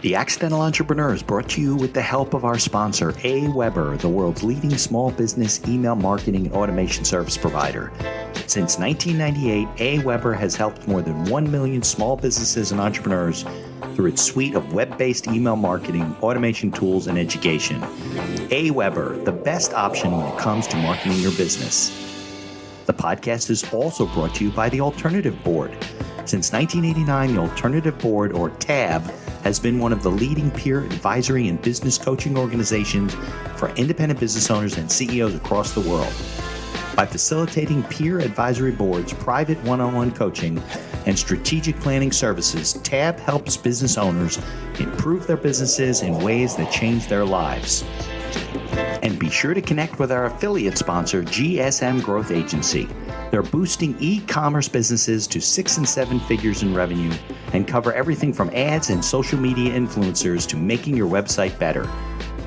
The Accidental Entrepreneur is brought to you with the help of our sponsor, AWeber, the world's leading small business email marketing and automation service provider. Since 1998, AWeber has helped more than 1 million small businesses and entrepreneurs through its suite of web-based email marketing, automation tools, and education. AWeber, the best option when it comes to marketing your business. The podcast is also brought to you by the Alternative Board. Since 1989, the Alternative Board, or TAB, has been one of the leading peer advisory and business coaching organizations for independent business owners and CEOs across the world. By facilitating peer advisory boards, private one-on-one coaching, and strategic planning services, TAB helps business owners improve their businesses in ways that change their lives. And be sure to connect with our affiliate sponsor, GSM Growth Agency. They're boosting e-commerce businesses to 6 and 7 figures in revenue and cover everything from ads and social media influencers to making your website better.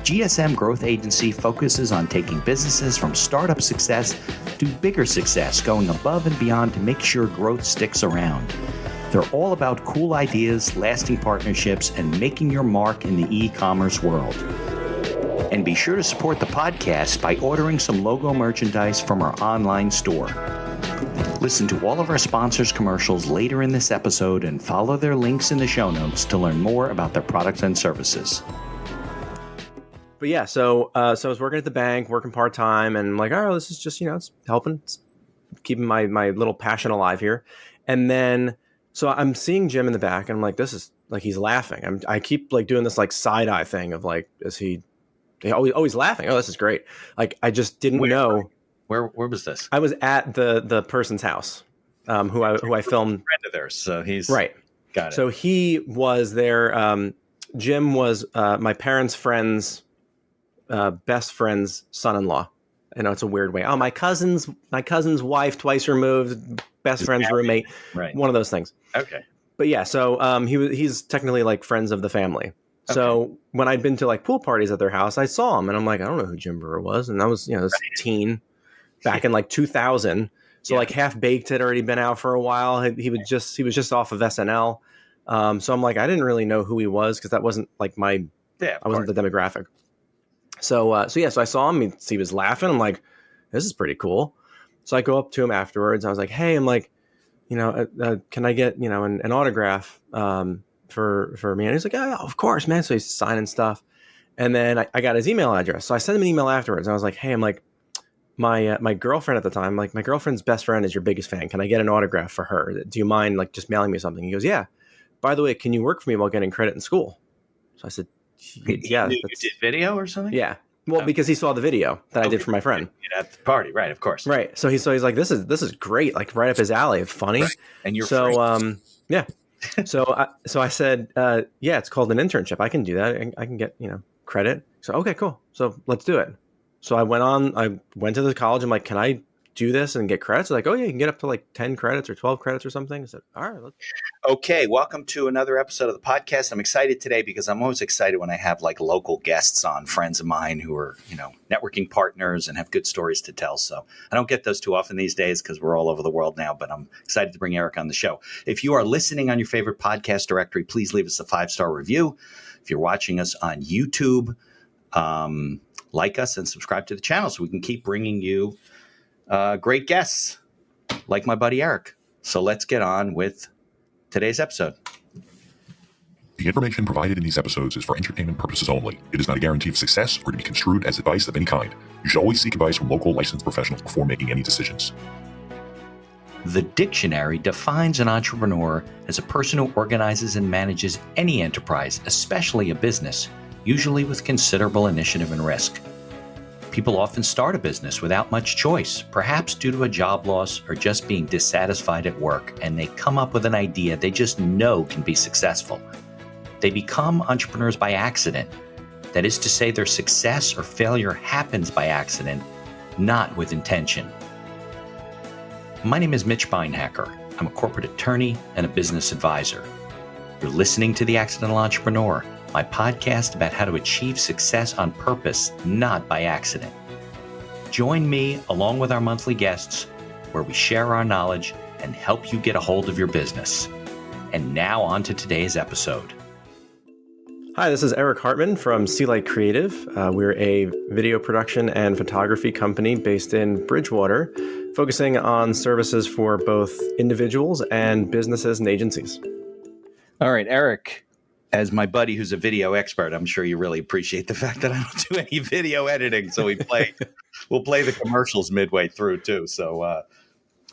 GSM Growth Agency focuses on taking businesses from startup success to bigger success, going above and beyond to make sure growth sticks around. They're all about cool ideas, lasting partnerships, and making your mark in the e-commerce world. And be sure to support the podcast by ordering some logo merchandise from our online store. Listen to all of our sponsors' commercials later in this episode and follow their links in the show notes to learn more about their products and services. But yeah, so I was working at the bank, working part-time, and I'm like, oh, this is just, it's helping, it's keeping my little passion alive here. And then, so I'm seeing Jim in the back, and I'm like, this is, like, he's laughing. I keep, like, doing this, like, side-eye thing of, like, he always laughing. Oh, this is great. Like, I just didn't know. Where was this? I was at the person's house, who I filmed. A friend of theirs, so he's right. Got it. So he was there. Jim was my parents' friend's best friend's son-in-law. I know it's a weird way. Oh, my cousin's wife, twice removed, best friend's roommate. Right. One of those things. Okay. But yeah, so he's technically like friends of the family. Okay. So when I'd been to like pool parties at their house, I saw him and I'm like, I don't know who Jim Brewer was. And I was, this teen back in like 2000. So like Half Baked had already been out for a while. He was just off of SNL. So I'm like, I didn't really know who he was because that wasn't like I wasn't the demographic. So I saw him. He was laughing. I'm like, this is pretty cool. So I go up to him afterwards. I was like, hey, I'm like, can I get, an autograph for me? And he's like, yeah, of course, man. So he's signing stuff. And then I got his email address. So I sent him an email afterwards. I was like, hey, I'm like, my girlfriend at the time, like my girlfriend's best friend is your biggest fan. Can I get an autograph for her? Do you mind like just mailing me something? He goes, yeah. By the way, can you work for me while getting credit in school? So I said, yeah. You did video or something? Yeah. Well, because he saw the video that I did for my friend at the party, right? Of course, right. So he's like, this is great, like right up his alley. It's funny, right. And you're yeah. So I said, yeah, it's called an internship. I can do that. I can get credit. So okay, cool. So let's do it. So I went to the college. I'm like, can I do this and get credits? They're like, oh yeah, you can get up to like 10 credits or 12 credits or something. I said, all right. Okay. Welcome to another episode of the podcast. I'm excited today because I'm always excited when I have like local guests on, friends of mine who are, networking partners and have good stories to tell. So I don't get those too often these days because we're all over the world now, but I'm excited to bring Eric on the show. If you are listening on your favorite podcast directory, please leave us a 5-star review. If you're watching us on YouTube, like us and subscribe to the channel so we can keep bringing you great guests like my buddy Eric. So let's get on with today's episode. The information provided in these episodes is for entertainment purposes only. It is not a guarantee of success or to be construed as advice of any kind. You should always seek advice from local licensed professionals before making any decisions. The dictionary defines an entrepreneur as a person who organizes and manages any enterprise, especially a business, usually with considerable initiative and risk. People often start a business without much choice, perhaps due to a job loss or just being dissatisfied at work, and they come up with an idea they just know can be successful. They become entrepreneurs by accident. That is to say, their success or failure happens by accident, not with intention. My name is Mitch Beinhacker. I'm a corporate attorney and a business advisor. You're listening to The Accidental Entrepreneur, my podcast about how to achieve success on purpose, not by accident. Join me along with our monthly guests where we share our knowledge and help you get a hold of your business. And now on to today's episode. Hi, this is Eric Hartmann from SeaLight Creative. We're a video production and photography company based in Bridgewater, focusing on services for both individuals and businesses and agencies. All right, Eric, as my buddy who's a video expert, I'm sure you really appreciate the fact that I don't do any video editing. So we'll play the commercials midway through too. So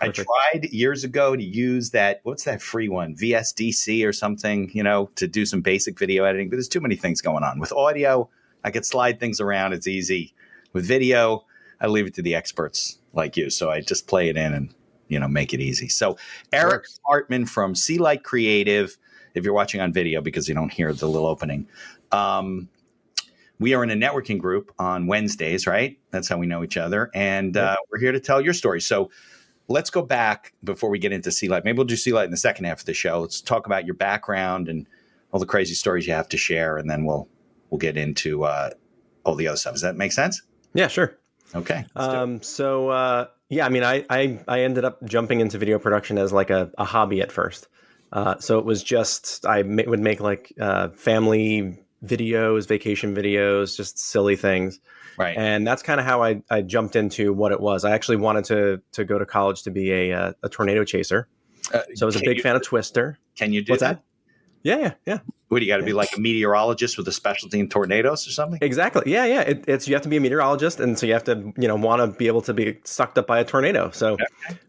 I tried years ago to use what's that free one, VSDC or something, to do some basic video editing. But there's too many things going on. With audio, I could slide things around. It's easy. With video, I leave it to the experts like you. So I just play it in and, make it easy. So Eric Hartmann from SeaLight Creative, if you're watching on video because you don't hear the little opening. We are in a networking group on Wednesdays, right? That's how we know each other. And we're here to tell your story. So let's go back before we get into SeaLight. Maybe we'll do SeaLight in the second half of the show. Let's talk about your background and all the crazy stories you have to share, and then we'll get into all the other stuff. Does that make sense? Yeah, sure. Okay. I ended up jumping into video production as like a hobby at first. So it was just would make like family videos, vacation videos, just silly things. Right. And that's kind of how I jumped into what it was. I actually wanted to go to college to be a tornado chaser. So I was a big fan of Twister. Can you do that? Yeah. What, do you got to be like a meteorologist with a specialty in tornadoes or something? Exactly. Yeah. You have to be a meteorologist, and so you have to want to be able to be sucked up by a tornado. So,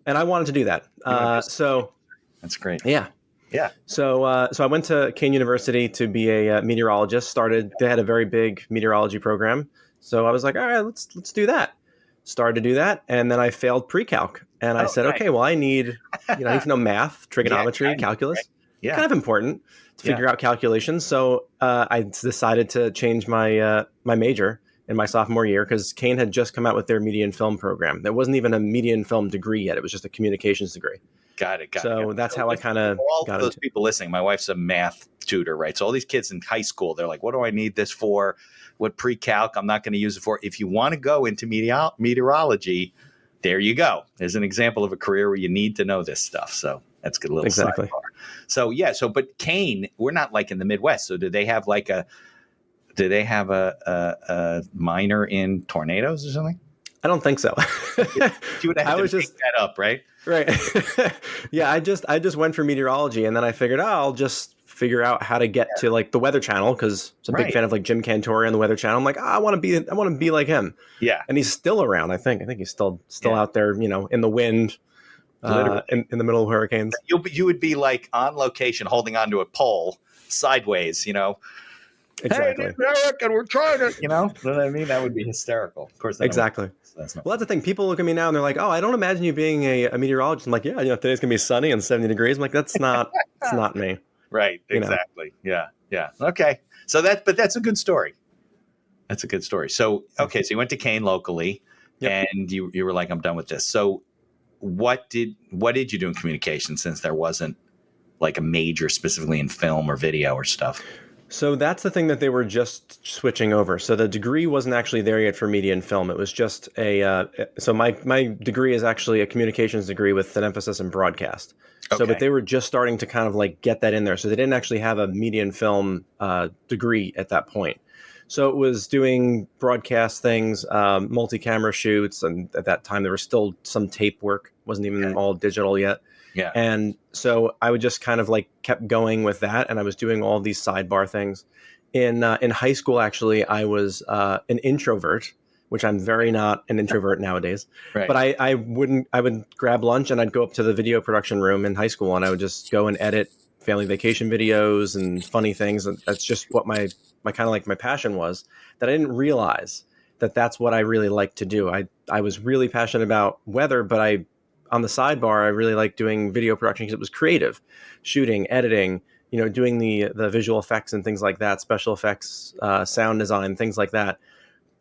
and I wanted to do that. So that's great. Yeah. Yeah. So I went to Kane University to be a meteorologist. They had a very big meteorology program. So I was like, all right, let's do that. Started to do that, and then I failed pre-calc, and I said, okay, well, I need to know math, trigonometry, calculus. Right. Yeah. Kind of important to figure out calculations. So I decided to change my my major in my sophomore year because Kane had just come out with their media and film program. There wasn't even a media and film degree yet; it was just a communications degree. Got it. So that's how I kind of got those people listening. My wife's a math tutor, right? So all these kids in high school, they're like, "What do I need this for? What pre-calc? I'm not going to use it for." If you want to go into meteorology, there you go. There's an example of a career where you need to know this stuff. So that's a good little sidebar. So but Kane, we're not like in the Midwest. So do they have a minor in tornadoes or something? I don't think so. You would have to make that up, right? Right. Yeah, I just went for meteorology, and then I figured, I'll just figure out how to get to like the Weather Channel because I'm a big fan of like Jim Cantore on the Weather Channel. I'm like, I want to be like him. Yeah. And he's still around. I think he's still out there, in the wind, in the middle of hurricanes. You would be like on location, holding onto a pole sideways, Exactly. Hey, Eric, and we're trying to, you know what I mean? That would be hysterical. Of course. Exactly. That's the thing. People look at me now and they're like, "Oh, I don't imagine you being a meteorologist." I'm like, "Yeah, today's gonna be sunny and 70 degrees." I'm like, "That's not, it's not me." Right. Exactly. Yeah. Okay. So that's a good story. That's a good story. So okay, so you went to Kane locally, and you were like, "I'm done with this." So what did you do in communication since there wasn't like a major specifically in film or video or stuff? So that's the thing that they were just switching over. So the degree wasn't actually there yet for media and film. It was just so my degree is actually a communications degree with an emphasis in broadcast. Okay. So, but they were just starting to kind of like get that in there. So they didn't actually have a media and film degree at that point. So it was doing broadcast things, multi-camera shoots. And at that time, there was still some tape work. Wasn't even all digital yet. Yeah. And so I would just kind of like kept going with that. And I was doing all these sidebar things. In high school, actually, I was an introvert, which I'm very not an introvert nowadays. Right. But I would grab lunch and I'd go up to the video production room in high school and I would just go and edit family vacation videos and funny things. And that's just what my kind of like my passion was, that I didn't realize that that's what I really like to do. I was really passionate about weather, but on the sidebar, I really liked doing video production because it was creative, shooting, editing, doing the visual effects and things like that, special effects, sound design, things like that.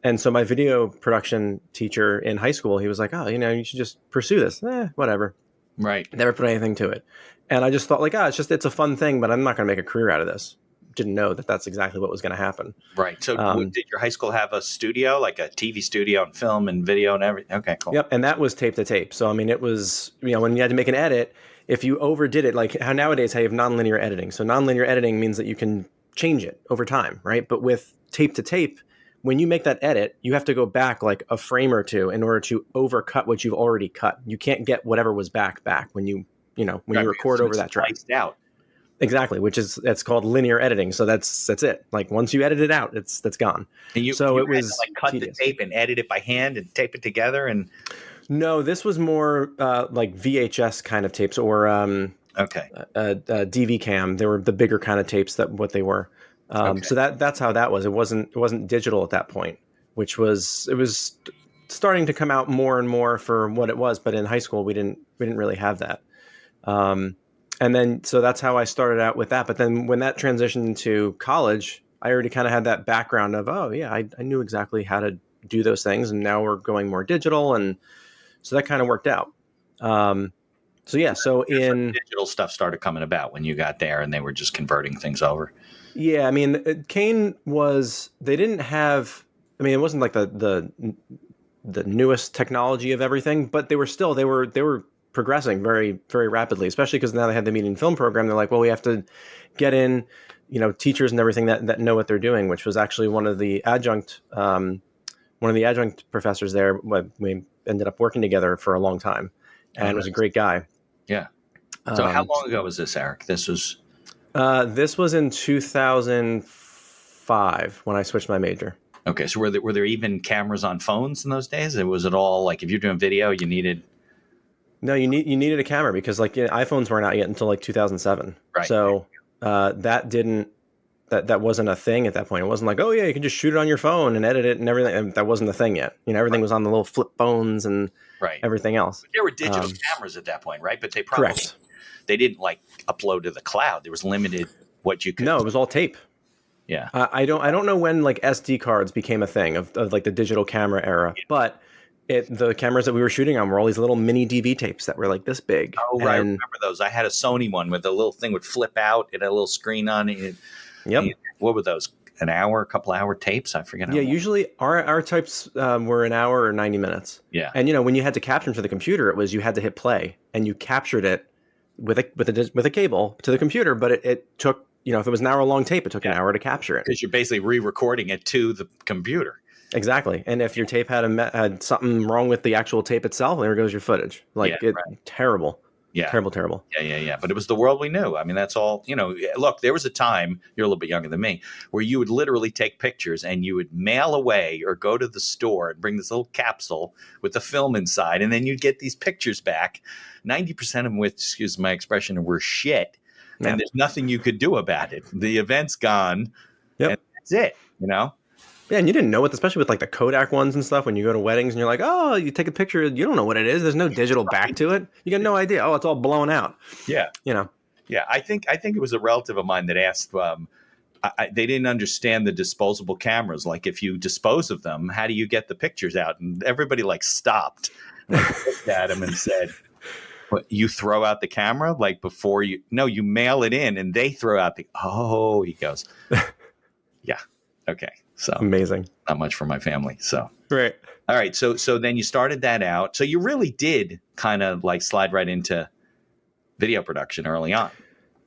And so my video production teacher in high school, he was like, "Oh, you should just pursue this." Whatever. Right. Never put anything to it. And I just thought like, it's a fun thing, but I'm not going to make a career out of this. Didn't know that that's exactly what was going to happen. Right. So did your high school have a studio, like a TV studio and film and video and everything? Okay, cool. Yep. And that was tape to tape. So, I mean, it was, when you had to make an edit, if you overdid it, like how nowadays how you have nonlinear editing. So nonlinear editing means that you can change it over time, right? But with tape to tape, when you make that edit, you have to go back like a frame or two in order to overcut what you've already cut. You can't get whatever was back when you record over that track. Out. Exactly, that's called linear editing. So that's it. Like once you edit it out, that's gone. And it was like cut tedious. The tape and edit it by hand and tape it together. And no, this was more like VHS kind of tapes or DV cam. They were the bigger kind of tapes what they were. So that's how that was. It wasn't digital at that point, it was starting to come out more and more for what it was. But in high school, we didn't really have that. And then, so that's how I started out with that. But then when that transitioned into college, I already kind of had that background of, I knew exactly how to do those things. And now we're going more digital. And so that kind of worked out. So digital stuff started coming about when you got there and they were just converting things over. Yeah. I mean, Kane they didn't have, I mean, it wasn't like the newest technology of everything, but they were progressing very, very rapidly, especially because now they had the media and film program. They're like, well, we have to get in, teachers and everything that know what they're doing, which was actually one of the adjunct professors there. We ended up working together for a long time, and was a great guy. Yeah. So how long ago was this, Eric? This was in 2005 when I switched my major. Okay. So were there even cameras on phones in those days? Or was it all like, if you're doing video, you needed... No, you needed a camera because iPhones weren't out yet until like 2007. Right. So that wasn't a thing at that point. It wasn't like, oh yeah, you can just shoot it on your phone and edit it and everything. And that wasn't a thing yet. Everything was on the little flip phones and everything else. But there were digital cameras at that point, right? But they probably they didn't like upload to the cloud. There was limited what you could. No, it was all tape. Yeah. I don't know when like SD cards became a thing of like the digital camera era, but. The cameras that we were shooting on were all these little mini DV tapes that were like this big. Oh, right. I remember those. I had a Sony one where the little thing would flip out. It had a little screen on it. Yep. What were those? A couple hour tapes? I forget. Yeah, usually our types were an hour or 90 minutes. Yeah. And, when you had to capture them to the computer, you had to hit play and you captured it with a cable to the computer. But it took, if it was an hour long tape, it took an hour to capture it. Because you're basically re-recording it to the computer. Exactly. And if your tape had something wrong with the actual tape itself, there goes your footage. Terrible. Yeah. Terrible. Yeah. But it was the world we knew. I mean, that's all, look, there was a time, you're a little bit younger than me, where you would literally take pictures and you would mail away or go to the store and bring this little capsule with the film inside. And then you'd get these pictures back, 90% of them with, excuse my expression, were shit. Yeah. And there's nothing you could do about it. The event's gone. Yep. And that's it, Yeah, and you didn't know it, especially with like the Kodak ones and stuff. When you go to weddings and you're like, oh, you take a picture, you don't know what it is. There's no digital back to it. You got no idea. Oh, it's all blown out. Yeah, Yeah, I think it was a relative of mine that asked. They didn't understand the disposable cameras. Like, if you dispose of them, how do you get the pictures out? And everybody stopped, looked at him and said, "What? You throw out the camera before you? No, you mail it in, and they throw out the." Oh, he goes, yeah, okay. So amazing. Not much for my family. So right. All right. So then you started that out. So you really did kind of slide right into video production early on.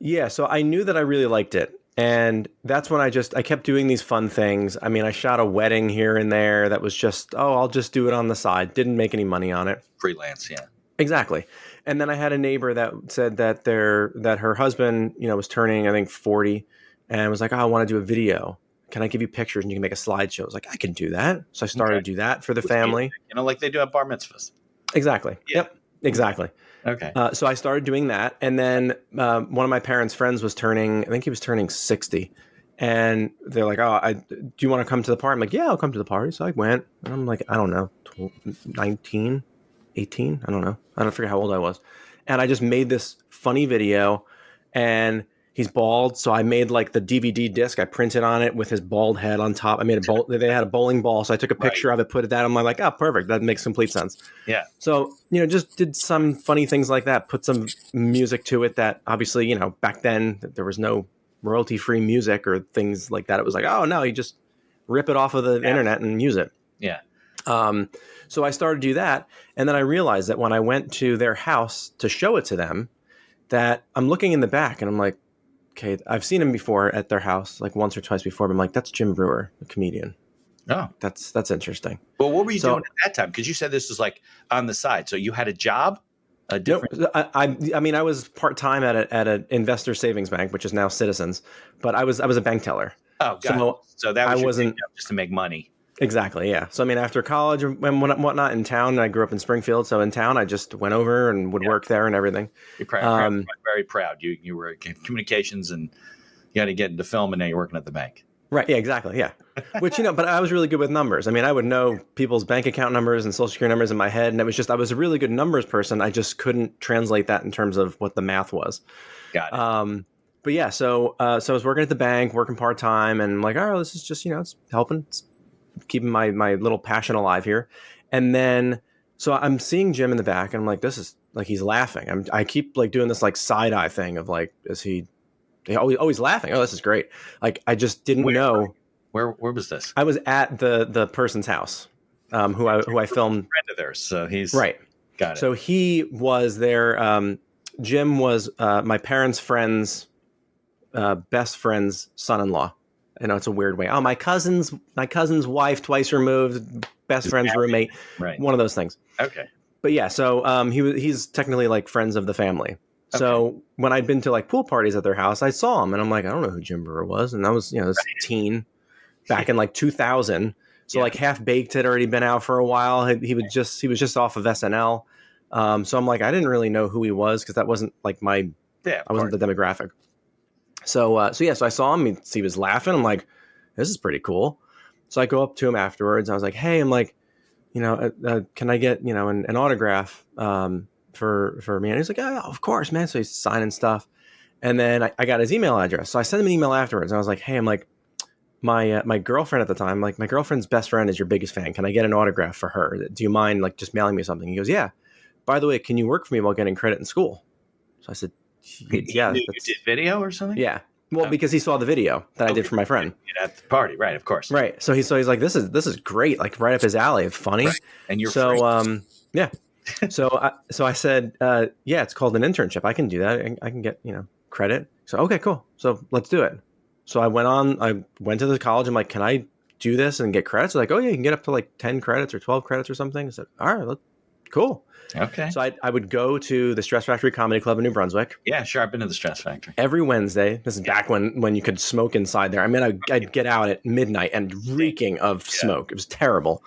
Yeah. So I knew that I really liked it. And that's when I kept doing these fun things. I mean, I shot a wedding here and there that was just, I'll just do it on the side. Didn't make any money on it. Freelance. Yeah. Exactly. And then I had a neighbor that said that her husband, was turning, I think 40 and was like, I want to do a video. Can I give you pictures and you can make a slideshow? I was like, I can do that. So I started to do that for the family. Like they do at bar mitzvahs. Exactly. Yeah. Yep. Exactly. Okay. So I started doing that. And then one of my parents' friends was turning 60. And they're like, do you want to come to the party? I'm like, yeah, I'll come to the party. So I went. And I'm like, I don't know, 19, 18? I don't know. I don't forget how old I was. And I just made this funny video. And he's bald, so I made the DVD disc. I printed on it with his bald head on top. I made they had a bowling ball, so I took a picture of it, put it down. I'm like, perfect. That makes complete sense. Yeah. So, just did some funny things like that, put some music to it that obviously, back then there was no royalty-free music or things like that. It was like, oh no, you just rip it off of the internet and use it. Yeah. So I started to do that. And then I realized that when I went to their house to show it to them, that I'm looking in the back and I'm like, okay, I've seen him before at their house, like once or twice before. But I'm like, that's Jim Brewer, a comedian. Oh, that's interesting. Well, what were you doing at that time? Because you said this was like on the side. So you had a job, a different. No, I mean, I was part time at an investor savings bank, which is now Citizens, but I was a bank teller. Oh, so that was I wasn't just to make money. Exactly, yeah. So I mean, after college and whatnot in town, I grew up in Springfield, so in town I just went over and would work there and everything. You're very proud. You were in communications and you had to get into film, and now you're working at the bank. Right. Yeah. Exactly. Yeah. Which but I was really good with numbers. I mean, I would know people's bank account numbers and social security numbers in my head, and I was a really good numbers person. I just couldn't translate that in terms of what the math was. Got it. But yeah, so I was working at the bank, working part time, and I'm like, oh, this is just it's helping. It's keeping my little passion alive here. And then, so I'm seeing Jim in the back and I'm like, this is like, he's laughing. I keep like doing this like side eye thing of like, he's laughing. Oh, this is great. Like, I just didn't know. Where was this? I was at the person's house, who I filmed. Friend of theirs. So he's right. Got it. So he was there. Jim was, my parents' friend's, best friend's son-in-law. I know it's a weird way. Oh, my cousin's wife, twice removed, best friend's roommate, right? One of those things. Okay. But yeah, so he's technically like friends of the family. Okay. So when I'd been to like pool parties at their house, I saw him and I'm like, I don't know who Jim Brewer was, and I was this teen back in like 2000. So like Half Baked had already been out for a while. He was just off of SNL. So I'm like, I didn't really know who he was because that wasn't like I wasn't the demographic. So I saw him. He was laughing. I'm like, this is pretty cool. So I go up to him afterwards. I was like, hey, I'm like, can I get an autograph for me? And he's like, oh, of course, man. So he's signing stuff. And then I got his email address. So I sent him an email afterwards. And I was like, hey, I'm like, my girlfriend at the time, like my girlfriend's best friend is your biggest fan. Can I get an autograph for her? Do you mind like just mailing me something? He goes, yeah. By the way, can you work for me while getting credit in school? So I said, yeah. You did video or something? Yeah. Well, because he saw the video that I did for my friend at the party, right? Of course, right. So he's like, this is great, like right up his alley. It's funny, right. And you're yeah. So I said, yeah, it's called an internship. I can do that. I can get credit. So okay, cool. So let's do it. So I went to the college. I'm like, can I do this and get credits? They're like, oh yeah, you can get up to like 10 credits or 12 credits or something. I said, all right, cool. Okay. So I would go to the Stress Factory Comedy Club in New Brunswick. Yeah, sure. I've been to the Stress Factory. Every Wednesday. This is back when you could smoke inside there. I mean, I'd get out at midnight and reeking of smoke. It was terrible.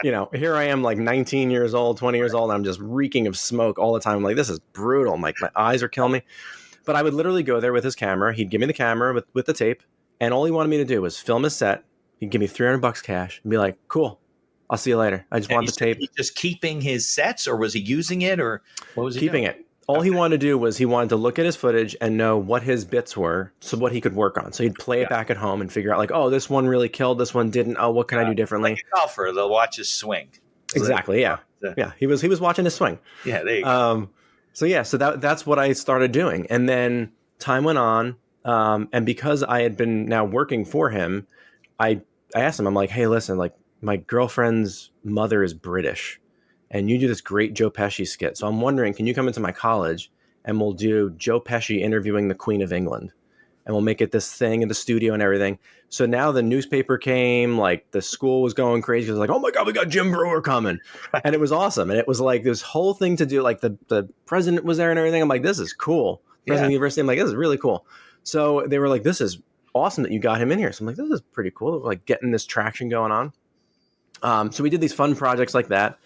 Here I am like 19 years old, 20 years old, and I'm just reeking of smoke all the time. I'm like, this is brutal. I'm like, my eyes are killing me. But I would literally go there with his camera. He'd give me the camera with the tape, and all he wanted me to do was film his set. He'd give me $300 cash and be like, cool. I'll see you later. I just want the tape. He's just keeping his sets, or was he using it, or what was he keeping doing? It? All he wanted to do was he wanted to look at his footage and know what his bits were, so what he could work on. So he'd play it back at home and figure out like, oh, this one really killed, this one didn't. Oh, what can I do differently? Like a golfer, they'll watch his swing. So exactly. Yeah. Yeah. He was watching his swing. Yeah. There you go. So that's what I started doing, and then time went on, and because I had been now working for him, I asked him, I'm like, hey, listen, like, my girlfriend's mother is British and you do this great Joe Pesci skit. So I'm wondering, can you come into my college and we'll do Joe Pesci interviewing the Queen of England, and we'll make it this thing in the studio and everything. So now the newspaper came, like the school was going crazy. It was like, oh my God, we got Jim Brewer coming. And it was awesome. And it was like this whole thing to do, like the president was there and everything. I'm like, this is cool. President of the university. I'm like, this is really cool. So they were like, this is awesome that you got him in here. So I'm like, this is pretty cool. Like getting this traction going on. So we did these fun projects like that.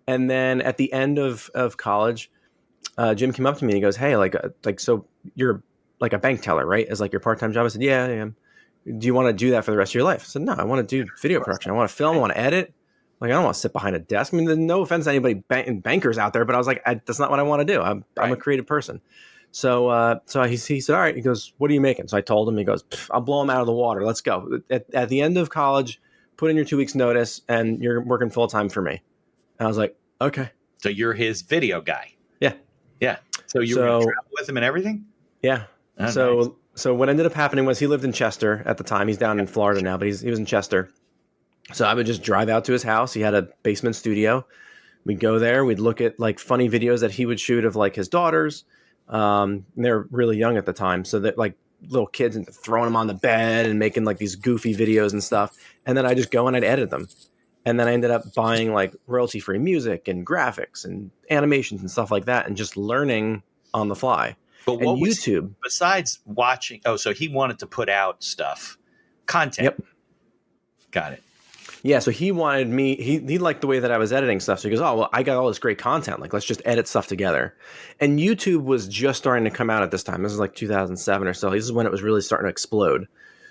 And then at the end of college, Jim came up to me and he goes, hey, so you're like a bank teller, right? As like your part-time job. I said, yeah, I am. Do you want to do that for the rest of your life? I said, no, I want to do video production. I want to film. I want to edit. Like, I don't want to sit behind a desk. I mean, no offense to anybody bankers out there, but I was like, that's not what I want to do. I'm a creative person. So he said, all right. He goes, what are you making? So I told him. He goes, I'll blow him out of the water. Let's go. At the end of college, put in your 2 weeks notice and you're working full time for me. And I was like, okay. So you're his video guy. Yeah. Yeah. So you were going to travel with him and everything? Yeah. Oh, so what ended up happening was he lived in Chester at the time. He's down in Florida now, but he was in Chester. So I would just drive out to his house. He had a basement studio. We'd go there. We'd look at like funny videos that he would shoot of like his daughters. They're really young at the time. So that like little kids and throwing them on the bed and making like these goofy videos and stuff. And then I just go and I'd edit them. And then I ended up buying like royalty free music and graphics and animations and stuff like that, and just learning on the fly. But and YouTube, besides watching, so he wanted to put out content. Yep. Got it. Yeah, so he wanted me, he liked the way that I was editing stuff. So he goes, oh, well, I got all this great content. Like, let's just edit stuff together. And YouTube was just starting to come out at this time. This is like 2007 or so. This is when it was really starting to explode.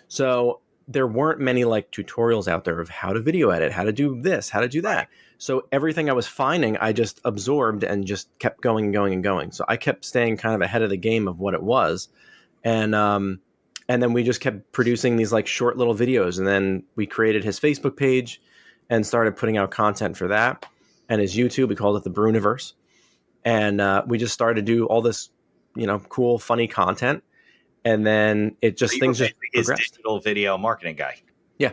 So there weren't many like tutorials out there of how to video edit, how to do this, how to do that. So everything I was finding, I just absorbed and just kept going and going and going. So I kept staying kind of ahead of the game of what it was. And then we just kept producing these like short little videos. And then we created his Facebook page and started putting out content for that. And his YouTube, we called it the Bruniverse. And we just started to do all this, cool, funny content. And then things just his progressed. Digital video marketing guy. Yeah.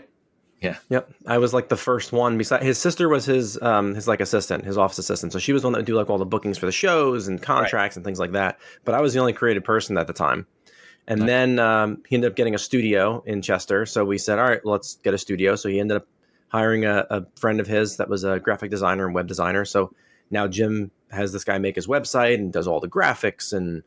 Yeah. Yep. I was like the first one. Besides, his sister was his like assistant, his office assistant. So she was the one that would do like all the bookings for the shows and contracts and things like that. But I was the only creative person at the time. And then he ended up getting a studio in Chester. So we said, all right, let's get a studio. So he ended up hiring a friend of his that was a graphic designer and web designer. So now Jim has this guy make his website and does all the graphics and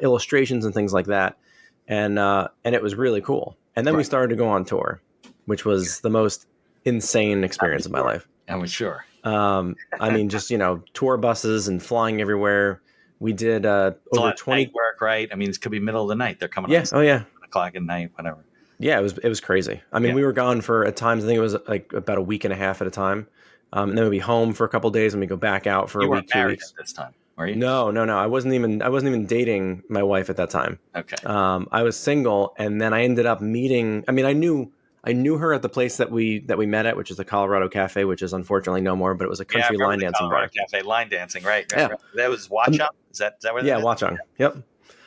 illustrations and things like that. And it was really cool. And then we started to go on tour, which was the most insane experience of my life. I'm sure. I mean, just, tour buses and flying everywhere. We did over 20 work, right? I mean, it could be middle of the night. They're coming. Yes. Oh, yeah. 1:00 at night, whatever. Yeah, it was crazy. I mean, we were gone for at times. I think it was like about a week and a half at a time, and then we'd be home for a couple of days, and we go back out for a week, 2 weeks. At this time, were you? No. I wasn't even dating my wife at that time. Okay. I was single, and then I ended up meeting. I mean, I knew her at the place that we met at, which is the Colorado Cafe, which is unfortunately no more, but it was a country line dancing bar. Cafe line dancing, right? Yeah. That was Watchung. Is that where? Yeah, Watchung. Yep.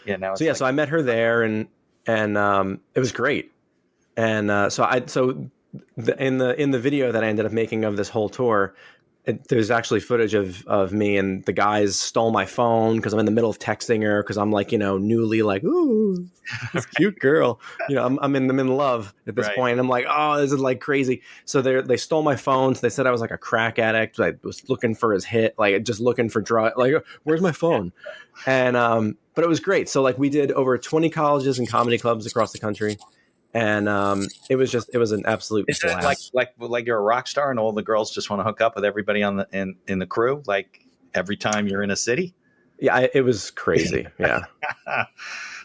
Yeah. Now. So I met her there, and it was great. And in the video that I ended up making of this whole tour, there's actually footage of me, and the guys stole my phone because I'm in the middle of texting her because I'm like, newly like, ooh, this cute girl. I'm in love at this point. And I'm like, oh, this is like crazy. So they stole my phone. So they said I was like a crack addict. I was looking for his hit, like just looking for drugs. Like, where's my phone? And but it was great. So like we did over 20 colleges and comedy clubs across the country. And it was an absolute blast. Like you're a rock star and all the girls just want to hook up with everybody on in the crew, like every time you're in a city. Yeah, it was crazy. Yeah,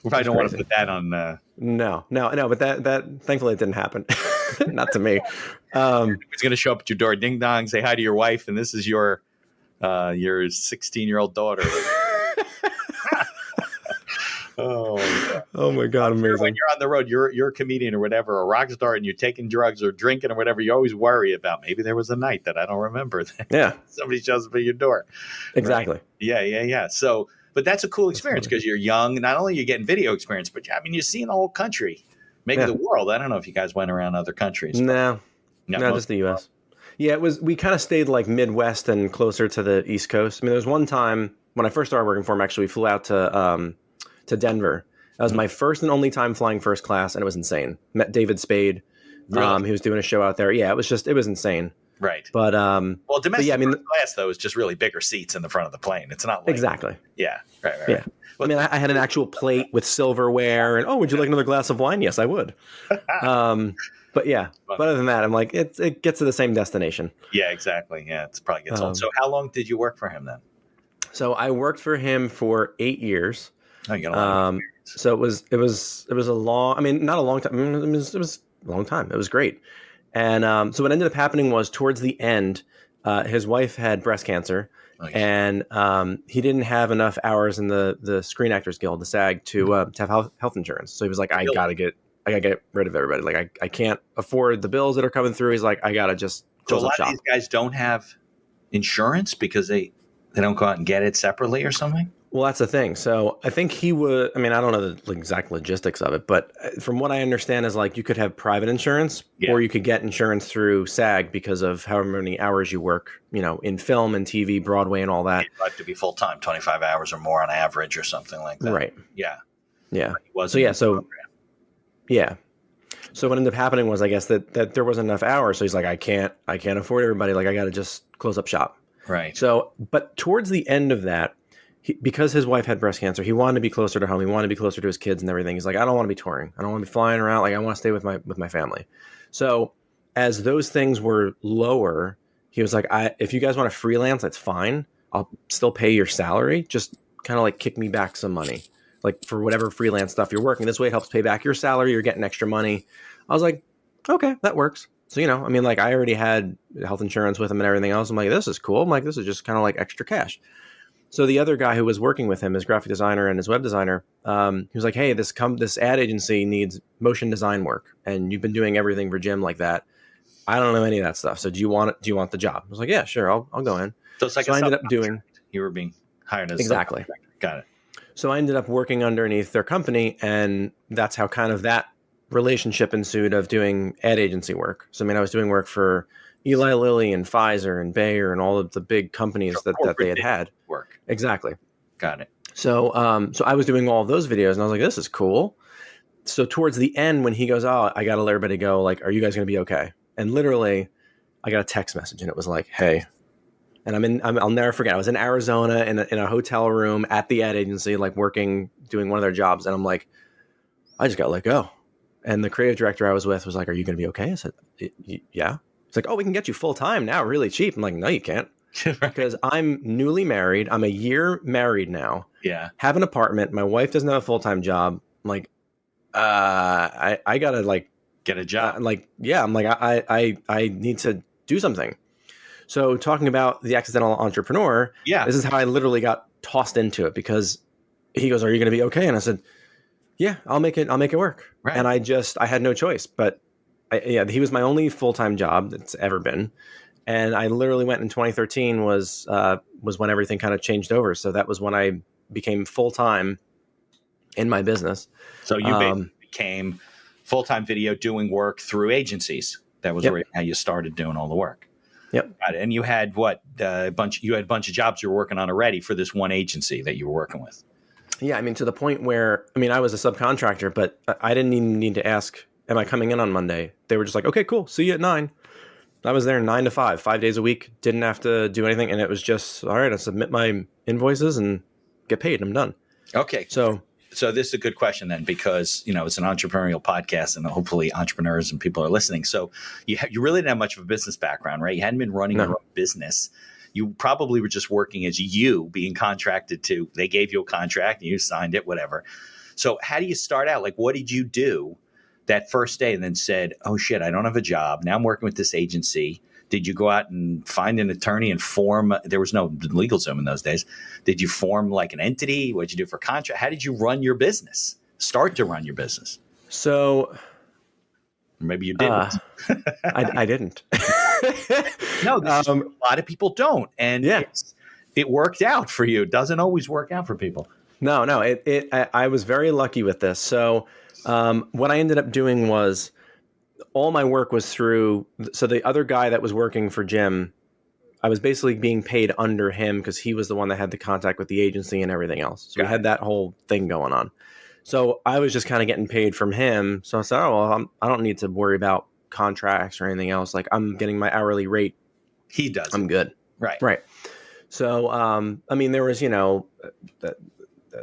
we probably don't want to put that on. No, but that thankfully it didn't happen. Not to me. He's going to show up at your door, ding dong, say hi to your wife, and this is your 16-year-old daughter. Oh my God! Amazing. When you're on the road, you're a comedian or whatever, a rock star, and you're taking drugs or drinking or whatever. You always worry about maybe there was a night that I don't remember. Yeah, somebody shows up at your door. Exactly. Right? Yeah. So, but that's a cool experience because you're young. Not only you're getting video experience, but I mean you're seeing the whole country, maybe the world. I don't know if you guys went around other countries. No, just the U.S. Yeah, it was. We kind of stayed like Midwest and closer to the East Coast. I mean, there was one time when I first started working for him. Actually, we flew out to Denver. That was my first and only time flying first class, and it was insane. Met David Spade. Really? He was doing a show out there. Yeah, it was insane. Right. But domestic first class though is just really bigger seats in the front of the plane. It's not like exactly. Yeah. Right. Yeah. Well, I mean, I had an actual plate with silverware, and would you like another glass of wine? Yes, I would. But yeah. But other than that, I'm like, it gets to the same destination. Yeah, exactly. Yeah, it's probably gets old. So how long did you work for him then? So I worked for him for 8 years. Oh, you got a lot of experience. So it was a long. I mean, not a long time. I mean, it was a long time. It was great. And so what ended up happening was towards the end, his wife had breast cancer, and he didn't have enough hours in the Screen Actors Guild, the SAG, to have health insurance. So he was like, I gotta get rid of everybody. Like I can't afford the bills that are coming through. He's like, I gotta just close up shop. So a lot of these guys don't have insurance because they don't go out and get it separately or something. Well, that's the thing. So I think he would, I mean, I don't know the exact logistics of it, but from what I understand is like you could have private insurance or you could get insurance through SAG because of however many hours you work, in film and TV, Broadway and all that. You'd like to be full-time, 25 hours or more on average or something like that. Right. Yeah. Yeah. He wasn't So yeah. in the So program. yeah. So what ended up happening was, I guess that there wasn't enough hours. So he's like, I can't afford everybody. Like, I got to just close up shop. Right. So, but towards the end of that, because his wife had breast cancer, he wanted to be closer to home. He wanted to be closer to his kids and everything. He's like, I don't want to be touring. I don't want to be flying around. Like, I want to stay with my family. So as those things were lower, he was like, if you guys want to freelance, that's fine. I'll still pay your salary. Just kind of like kick me back some money, like for whatever freelance stuff you're working. This way it helps pay back your salary. You're getting extra money. I was like, okay, that works. So, I mean, like, I already had health insurance with him and everything else. I'm like, this is cool. I'm like, this is just kind of like extra cash. So the other guy who was working with him, his graphic designer and his web designer, he was like, hey, this ad agency needs motion design work. And you've been doing everything for Jim like that. I don't know any of that stuff. So do you want the job? I was like, yeah, sure. I'll go in. So it's like I ended up doing. You were being hired as exactly. Got it. So I ended up working underneath their company, and that's how kind of that relationship ensued of doing ad agency work. So I mean, I was doing work for Eli Lilly and Pfizer and Bayer and all of the big companies that they had. Work. Exactly. Got it. So so I was doing all of those videos, and I was like, this is cool. So towards the end, when he goes, oh, I got to let everybody go. Like, are you guys going to be okay? And literally, I got a text message, and it was like, hey. And I'll never forget. I was in Arizona in a hotel room at the ad agency, like working, doing one of their jobs. And I'm like, I just got let go. And the creative director I was with was like, are you going to be okay? I said, yeah. It's like, oh, we can get you full time now, really cheap. I'm like, no, you can't. Because I'm newly married. I'm a year married now. Yeah. Have an apartment. My wife doesn't have a full-time job. I'm like, I got to like get a job. I'm like, yeah, I'm like, I need to do something. So talking about the accidental entrepreneur, this is how I literally got tossed into it, because he goes, are you going to be okay? And I said, yeah, I'll make it work. Right. And I had no choice, but he was my only full-time job that's ever been. And I literally went in 2013 was when everything kind of changed over. So that was when I became full-time in my business. So you basically became full-time video doing work through agencies. That was how you started doing all the work. Yep. Got it. And you had a bunch of jobs you were working on already for this one agency that you were working with. Yeah. I mean, to the point where, I mean, I was a subcontractor, but I didn't even need to ask, am I coming in on Monday? They were just like, okay, cool. See you at 9. I was there 9 to 5, 5 days a week. Didn't have to do anything. And it was just, all right, I submit my invoices and get paid. I'm done. Okay. So this is a good question then, because, it's an entrepreneurial podcast and hopefully entrepreneurs and people are listening. So you really didn't have much of a business background, right? You hadn't been running your own business. You probably were just working as you being contracted to, they gave you a contract and you signed it, whatever. So how do you start out? Like, what did you do that first day and then said, oh shit, I don't have a job. Now I'm working with this agency. Did you go out and find an attorney and form? There was no legal Zoom in those days. Did you form like an entity? What did you do for contract? How did you run your business? Start to run your business? So maybe you didn't. I didn't. No, a lot of people don't. And it worked out for you. It doesn't always work out for people. No. I was very lucky with this. So what I ended up doing was, all my work was through, so the other guy that was working for Jim, I was basically being paid under him because he was the one that had the contact with the agency and everything else. So we had that whole thing going on. So I was just kind of getting paid from him. So I said, oh, well, I don't need to worry about contracts or anything else. Like, I'm getting my hourly rate. He does. I'm good. Right. So, I mean, there was,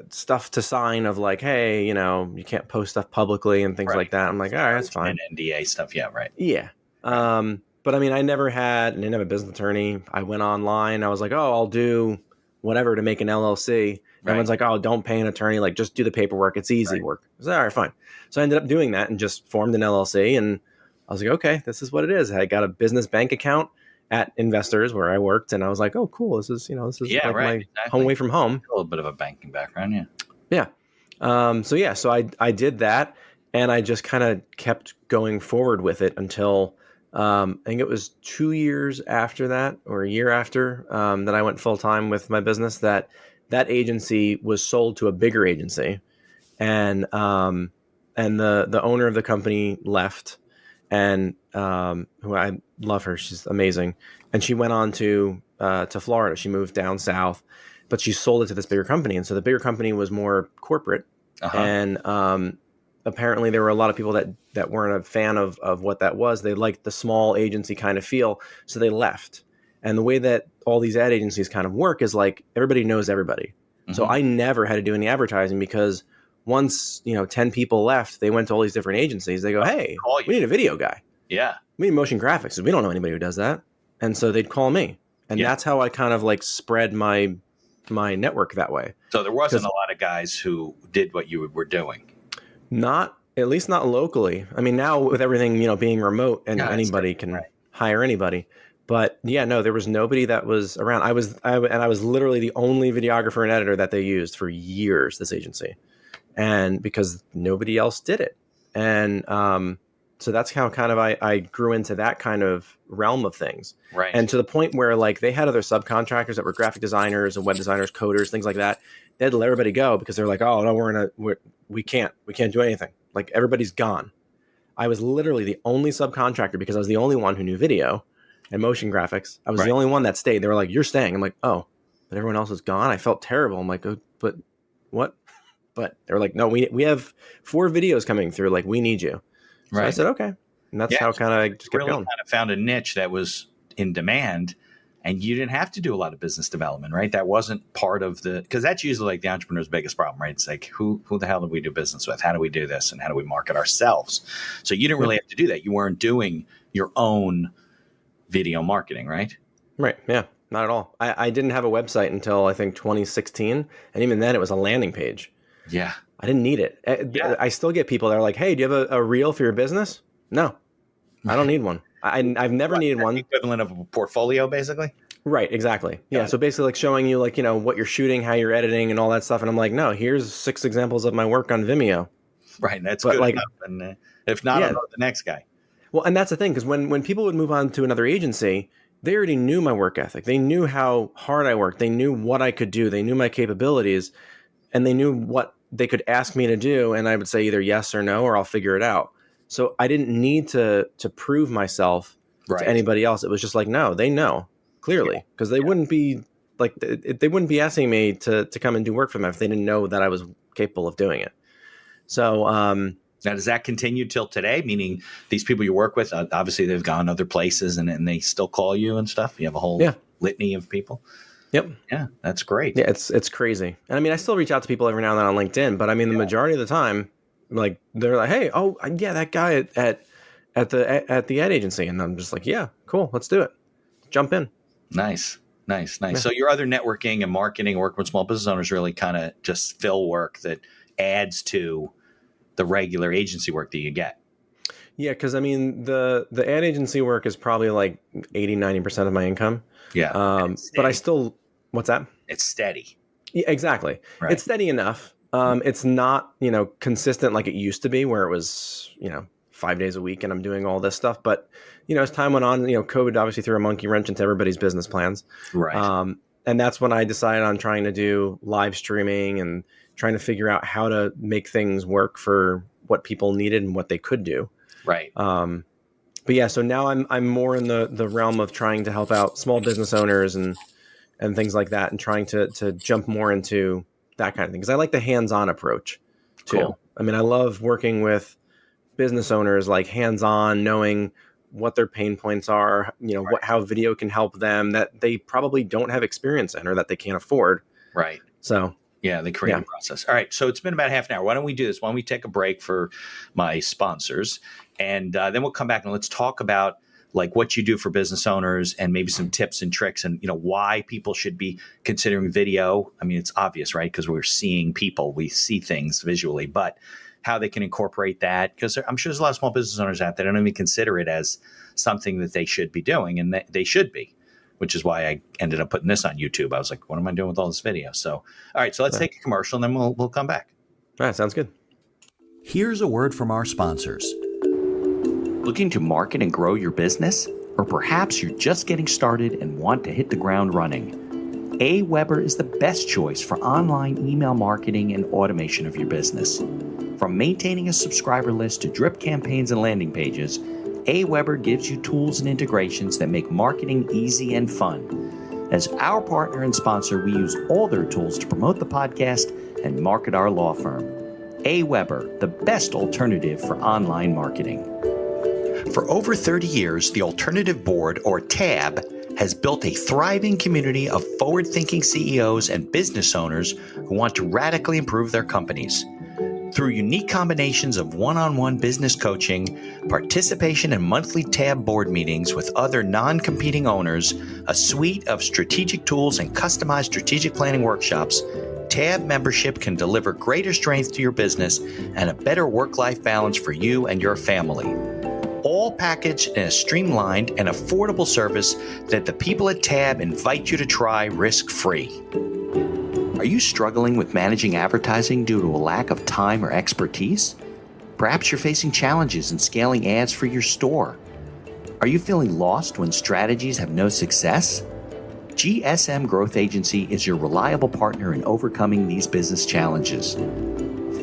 stuff to sign of like, hey, you can't post stuff publicly and things like that. I'm like, all right, that's fine. And NDA stuff. Yeah. Right. Yeah. But I mean, I didn't have a business attorney. I went online. I was like, oh, I'll do whatever to make an LLC. Everyone's like, oh, don't pay an attorney. Like, just do the paperwork. It's easy work. I said, all right, fine. So I ended up doing that and just formed an LLC. And I was like, okay, this is what it is. I got a business bank account at Investors where I worked, and I was like, "Oh, cool! This is my home away from home." A little bit of a banking background, yeah. So I did that, and I just kind of kept going forward with it until I think it was 2 years after that, or a year after that I went full time with my business. That agency was sold to a bigger agency, and the owner of the company left. And who I love her, she's amazing, and she went on to Florida. She moved down south, but she sold it to this bigger company, and so the bigger company was more corporate, And apparently there were a lot of people that weren't a fan of what that was. They liked the small agency kind of feel, so they left. And the way that all these ad agencies kind of work is like everybody knows everybody. So I never had to do any advertising because once, 10 people left, they went to all these different agencies. They go, hey, we need a video guy. Yeah. We need motion graphics. We don't know anybody who does that. And so they'd call me. And that's how I kind of like spread my network that way. So there wasn't a lot of guys who did what you were doing. At least not locally. I mean, now with everything, being remote and anybody can hire anybody. But there was nobody that was around. I was literally the only videographer and editor that they used for years, this agency. And because nobody else did it. And so that's how kind of I grew into that kind of realm of things. Right. And to the point where like they had other subcontractors that were graphic designers and web designers, coders, things like that. They had to let everybody go because they're like, oh no, we can't do anything. Like everybody's gone. I was literally the only subcontractor because I was the only one who knew video and motion graphics. I was the only one that stayed. They were like, you're staying. I'm like, oh, but everyone else is gone. I felt terrible. I'm like, oh, but what? But they were like, no, we have 4 videos coming through. Like, we need you. So I said, okay. And that's how kind of I just kept going. Kind of found a niche that was in demand, and you didn't have to do a lot of business development, right? That wasn't part of because that's usually like the entrepreneur's biggest problem, right? It's like, who the hell do we do business with? How do we do this? And how do we market ourselves? So you didn't really have to do that. You weren't doing your own video marketing, right? Right. Yeah. Not at all. I didn't have a website until I think 2016. And even then it was a landing page. Yeah. I didn't need it. I still get people that are like, hey, do you have a reel for your business? No, I don't need one. I've never needed one. Equivalent of a portfolio, basically? Right, exactly. Yeah, so basically like showing you like, what you're shooting, how you're editing and all that stuff. And I'm like, no, here's 6 examples of my work on Vimeo. Right, that's good enough. And if not, I'll know the next guy. Well, and that's the thing, because when people would move on to another agency, they already knew my work ethic. They knew how hard I worked. They knew what I could do. They knew my capabilities, and they knew what they could ask me to do. And I would say either yes or no, or I'll figure it out. So I didn't need to prove myself to anybody else. It was just like, no, they know clearly, because they wouldn't be like, they wouldn't be asking me to come and do work for them if they didn't know that I was capable of doing it. So, now, does that continue till today? Meaning these people you work with, obviously they've gone other places and they still call you and stuff. You have a whole litany of people. Yep. Yeah, that's great. Yeah, it's crazy. And I mean, I still reach out to people every now and then on LinkedIn, but I mean, the majority of the time, like they're like, hey, oh yeah, that guy at the ad agency, and I'm just like, yeah, cool, let's do it. Jump in. Nice. Yeah. So your other networking and marketing, working with small business owners, really kind of just fill work that adds to the regular agency work that you get. Yeah, because I mean, the ad agency work is probably like 80-90% of my income. Yeah. But I still, what's that? It's steady. Yeah, exactly. Right. It's steady enough. It's not, consistent like it used to be, where it was, 5 days a week and I'm doing all this stuff. But, as time went on, COVID obviously threw a monkey wrench into everybody's business plans. Right. And that's when I decided on trying to do live streaming and trying to figure out how to make things work for what people needed and what they could do. Right. But yeah, so now I'm more in the realm of trying to help out small business owners and things like that, and trying to jump more into that kind of thing, because I like the hands-on approach too. Cool. I mean, I love working with business owners, like hands-on, knowing what their pain points are, how video can help them that they probably don't have experience in or that they can't afford. Right. So yeah, the creative process. All right. So it's been about half an hour. Why don't we do this? Why don't we take a break for my sponsors, and then we'll come back and let's talk about like what you do for business owners and maybe some tips and tricks and, why people should be considering video. I mean, it's obvious, right? Because we're seeing people, we see things visually, but how they can incorporate that. Because I'm sure there's a lot of small business owners out there that don't even consider it as something that they should be doing, and they should be. Which is why I ended up putting this on YouTube. I was like, what am I doing with all this video? So, all right, so let's take a commercial and then we'll come back. All right, sounds good. Here's a word from our sponsors. Looking to market and grow your business? Or perhaps you're just getting started and want to hit the ground running? AWeber is the best choice for online email marketing and automation of your business. From maintaining a subscriber list to drip campaigns and landing pages, AWeber gives you tools and integrations that make marketing easy and fun. As our partner and sponsor, we use all their tools to promote the podcast and market our law firm. AWeber, the best alternative for online marketing. For over 30 years, the Alternative Board, or TAB, has built a thriving community of forward-thinking CEOs and business owners who want to radically improve their companies. Through unique combinations of one-on-one business coaching, participation in monthly TAB board meetings with other non-competing owners, a suite of strategic tools, and customized strategic planning workshops, TAB membership can deliver greater strength to your business and a better work-life balance for you and your family. All packaged in a streamlined and affordable service that the people at TAB invite you to try risk-free. Are you struggling with managing advertising due to a lack of time or expertise? Perhaps you're facing challenges in scaling ads for your store. Are you feeling lost when strategies have no success? GSM Growth Agency is your reliable partner in overcoming these business challenges.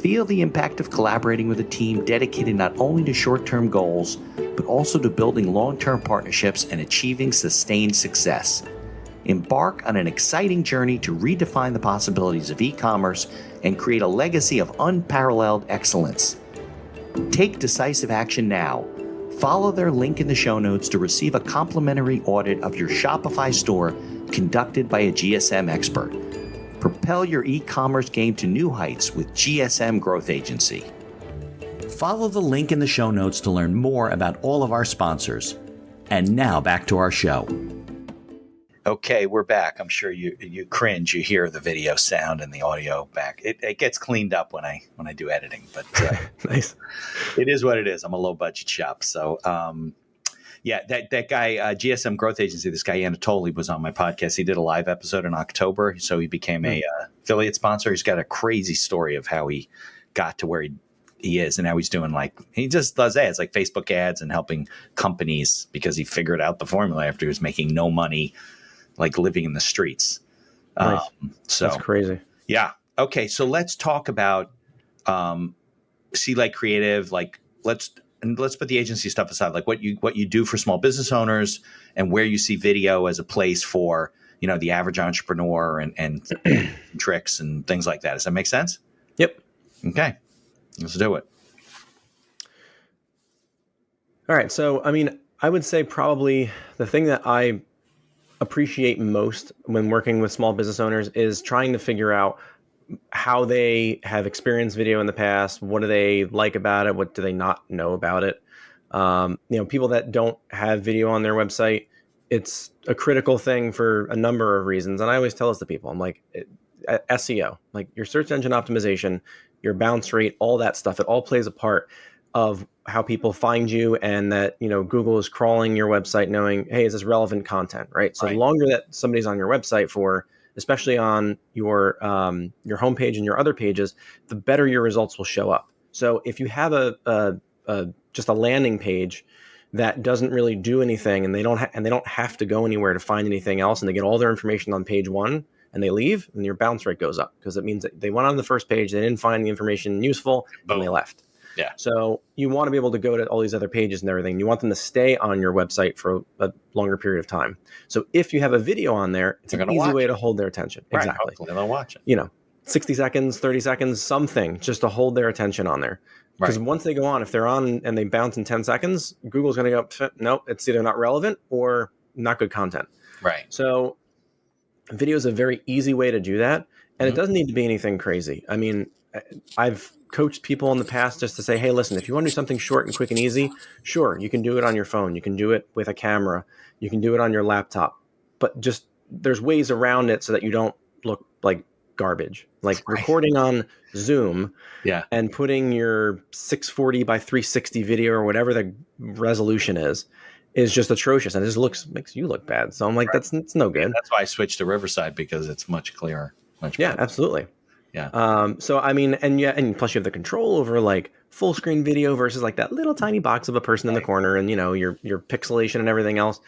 Feel the impact of collaborating with a team dedicated not only to short-term goals, but also to building long-term partnerships and achieving sustained success. Embark on an exciting journey to redefine the possibilities of e-commerce and create a legacy of unparalleled excellence. Take decisive action now. Follow their link in the show notes to receive a complimentary audit of your Shopify store conducted by a GSM expert. Propel your e-commerce game to new heights with GSM Growth Agency. Follow the link in the show notes to learn more about all of our sponsors. And now back to our show. Okay, we're back. I'm sure you cringe. You hear the video sound and the audio back. It gets cleaned up when I do editing, but Nice. It is what it is. I'm a low budget shop, so yeah. That guy, GSM Growth Agency. This guy Anatoly was on my podcast. He did a live episode in October, so he became a affiliate sponsor. He's got a crazy story of how he got to where he is, and now he's doing he just does ads like Facebook ads and helping companies because he figured out the formula after he was making no money, like living in the streets. Nice. So that's crazy. Yeah. Okay. So let's talk about SeaLight Creative. Let's put the agency stuff aside. Like what you do for small business owners and where you see video as a place for the average entrepreneur and tricks and things like that. Does that make sense? Yep. Okay. Let's do it. All right. So, I would say probably the thing that I appreciate most when working with small business owners is trying to figure out how they have experienced video in the past. What do they like about it? What do they not know about it? People that don't have video on their website, it's a critical thing for a number of reasons. And I always tell this to people, I'm like, SEO, like your search engine optimization, your bounce rate, all that stuff, it all plays a part of how people find you, and that, Google is crawling your website knowing, hey, is this relevant content, right? So the longer that somebody's on your website for, especially on your homepage and your other pages, the better your results will show up. So if you have just a landing page that doesn't really do anything, and they don't have to go anywhere to find anything else, and they get all their information on page one and they leave, and your bounce rate goes up because it means that they went on the first page, they didn't find the information useful, and they left. Yeah. So you want to be able to go to all these other pages and everything. You want them to stay on your website for a longer period of time. So if you have a video on there, it's an easy way to hold their attention. Right. Exactly. Hopefully they'll watch it. 60 seconds, 30 seconds, something just to hold their attention on there. Because once they go on, if they're on and they bounce in 10 seconds, Google's going to go, nope, it's either not relevant or not good content. Right. So video is a very easy way to do that. And it doesn't need to be anything crazy. I've coached people in the past just to say, hey, listen, if you want to do something short and quick and easy, sure, you can do it on your phone. You can do it with a camera. You can do it on your laptop. But just there's ways around it so that you don't look like garbage. Like recording on Zoom and putting your 640 by 360 video or whatever the resolution is just atrocious. And it just makes you look bad. So I'm like, it's no good. Yeah, that's why I switched to Riverside, because it's much clearer. Yeah, absolutely. Yeah. And plus you have the control over like full screen video versus like that little tiny box of a person in the corner, and your pixelation and everything else.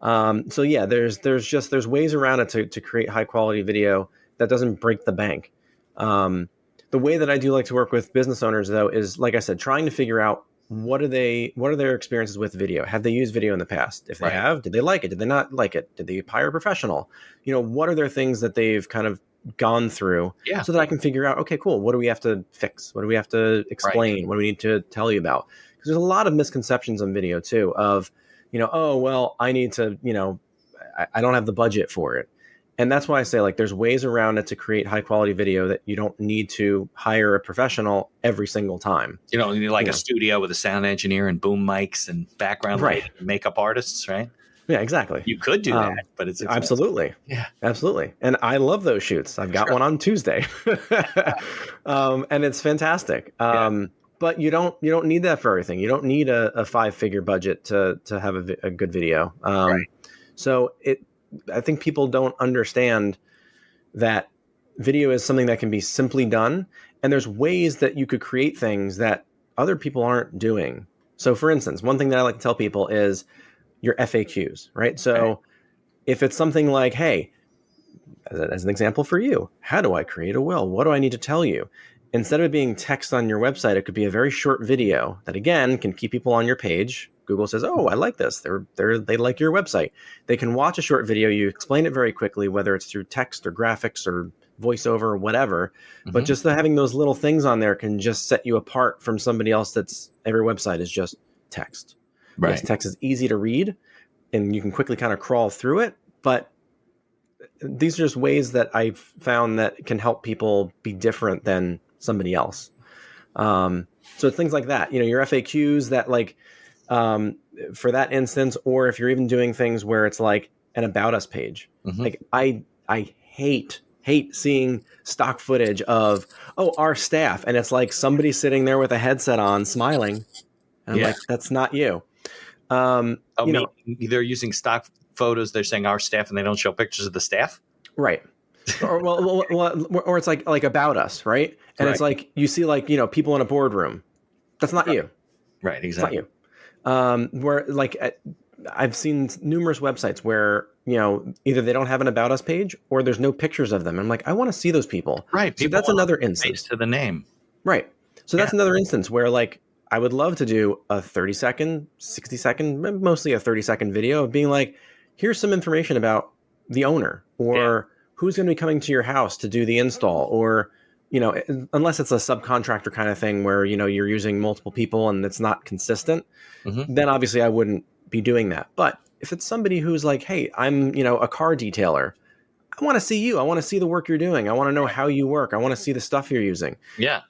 There's ways around it to create high quality video that doesn't break the bank. The way that I do like to work with business owners though is, like I said, trying to figure out what are their experiences with video? Have they used video in the past? If they have, did they like it? Did they not like it? Did they hire a professional? What are their things that they've kind of gone through so that I can figure out, okay, cool. What do we have to fix? What do we have to explain? Right. What do we need to tell you about? Because there's a lot of misconceptions on video too of, oh, well, I need to, I don't have the budget for it. And that's why I say, like, there's ways around it to create high quality video that you don't need to hire a professional every single time. You need like a studio with a sound engineer and boom mics and background lighting and makeup artists, right? Yeah, it's You could do that, but it's expensive. Absolutely. Yeah, absolutely. And I love those shoots. I've got one on Tuesday, and it's fantastic. But you don't need that for everything. You don't need a 5-figure budget to have a good video. So I think people don't understand that video is something that can be simply done. And there's ways that you could create things that other people aren't doing. So for instance, one thing that I like to tell people is your FAQs, right? So if it's something like, hey, as an example for you, how do I create a will? What do I need to tell you? Instead of it being text on your website, it could be a very short video that, again, can keep people on your page. Google says, oh, I like this. They like your website. They can watch a short video. You explain it very quickly, whether it's through text or graphics or voiceover or whatever. Mm-hmm. But just having those little things on there can just set you apart from somebody else that's every website is just text. Right. Yes, text is easy to read and you can quickly kind of crawl through it. But these are just ways that I've found that can help people be different than somebody else. So it's things like that, your FAQs that for that instance, or if you're even doing things where it's like an about us page. Mm-hmm. Like I hate seeing stock footage of, our staff. And it's like somebody sitting there with a headset on smiling. And I'm like, that's not you. They're using stock photos. They're saying our staff and they don't show pictures of the staff. Right. or it's like about us. Right. And it's like, you see people in a boardroom. That's not you. Right. Exactly. It's not you. Where I've seen numerous websites where, either they don't have an about us page or there's no pictures of them. I'm like, I want to see those people. Right. So that's another instance to the name. Right. So that's another instance where I would love to do a 30-second, 60-second, mostly a 30-second video of being like, here's some information about the owner or who's going to be coming to your house to do the install, or, unless it's a subcontractor kind of thing where, you're using multiple people and it's not consistent, then obviously I wouldn't be doing that. But if it's somebody who's like, hey, I'm, a car detailer, I want to see you. I want to see the work you're doing. I want to know how you work. I want to see the stuff you're using. Yeah.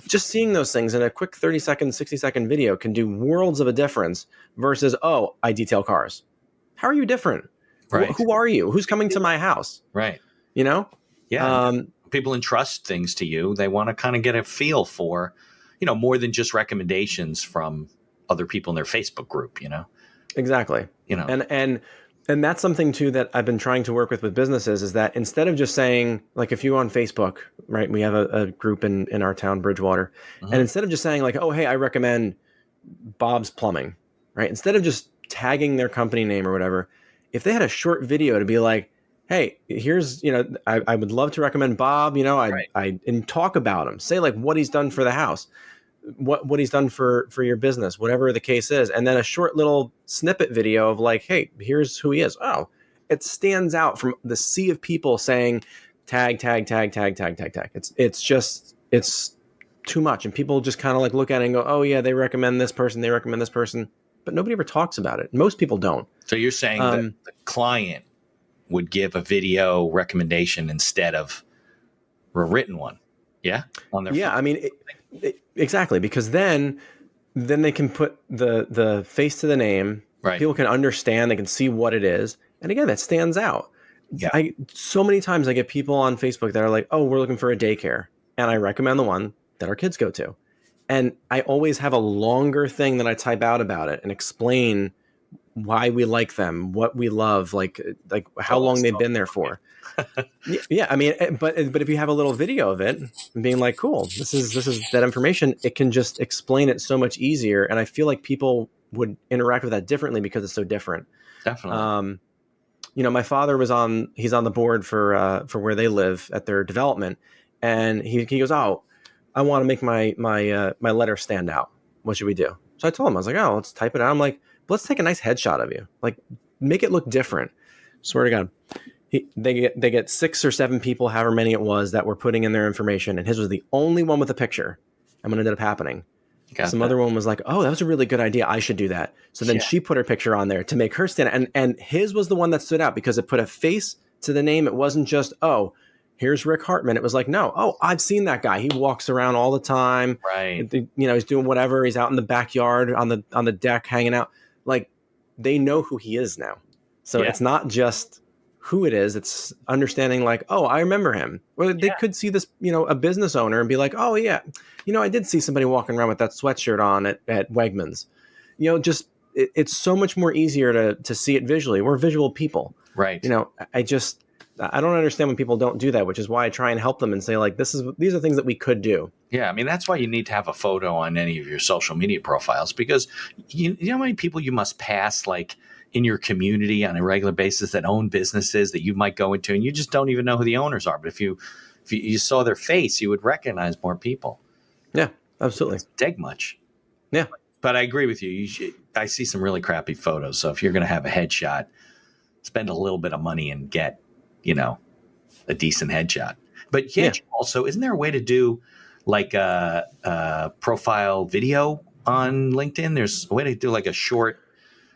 Just seeing those things in a quick 30-second, 60-second video can do worlds of a difference versus, I detail cars. How are you different? Right. Who are you? Who's coming to my house? Right. Yeah. People entrust things to you. They want to kind of get a feel for, more than just recommendations from other people in their Facebook group, Exactly. And that's something too that I've been trying to work with businesses is that instead of just saying, like, if you're on Facebook, right, we have a group in our town, Bridgewater, and instead of just saying like, oh, hey, I recommend Bob's Plumbing, right? Instead of just tagging their company name or whatever, if they had a short video to be like, hey, here's, I would love to recommend Bob, and talk about him, say like what he's done for the house, what he's done for your business, whatever the case is. And then a short little snippet video of like, hey, here's who he is. Oh, it stands out from the sea of people saying tag. It's too much. And people just kind of like look at it and go, oh yeah, they recommend this person, but nobody ever talks about it. Most people don't. So you're saying that the client would give a video recommendation instead of a written one. Yeah. On their phone. I mean, exactly. Because then they can put the face to the name. Right. People can understand, they can see what it is. And again, that stands out. Yeah. So many times I get people on Facebook that are like, oh, we're looking for a daycare. And I recommend the one that our kids go to. And I always have a longer thing that I type out about it and explain why we like them, what we love, like how long they've been there for. Yeah. I mean, but if you have a little video of it and being like, cool, this is that information, it can just explain it so much easier. And I feel like people would interact with that differently because it's so different. Definitely. My father he's on the board for where they live at their development. And he goes, oh, I want to make my letter stand out. What should we do? So I told him, I was like, oh, let's type it out. I'm like, let's take a nice headshot of you. Like, make it look different. Swear to God. They get 6 or 7 people, however many it was, that were putting in their information, and his was the only one with a picture. And what ended up happening, some other one was like, "Oh, that was a really good idea. I should do that." So then she put her picture on there to make her stand out. And his was the one that stood out because it put a face to the name. It wasn't just, "Oh, here's Rick Hartmann." It was like, "No, oh, I've seen that guy. He walks around all the time. Right. He's doing whatever. He's out in the backyard on the deck hanging out." Like, they know who he is now. So it's not just who it is. It's understanding like, "Oh, I remember him." Or they could see this, a business owner and be like, "Oh yeah, I did see somebody walking around with that sweatshirt on at Wegmans." It's so much more easier to see it visually. We're visual people. Right. I don't understand when people don't do that, which is why I try and help them and say like, these are things that we could do. Yeah. I mean, that's why you need to have a photo on any of your social media profiles, because you know how many people you must pass like in your community on a regular basis that own businesses that you might go into and you just don't even know who the owners are. But if you saw their face, you would recognize more people. Yeah, absolutely. It doesn't take much. Yeah. But I agree with you. I see some really crappy photos. So if you're going to have a headshot, spend a little bit of money and get, a decent headshot. But also, isn't there a way to do like a profile video on LinkedIn? There's a way to do like a short.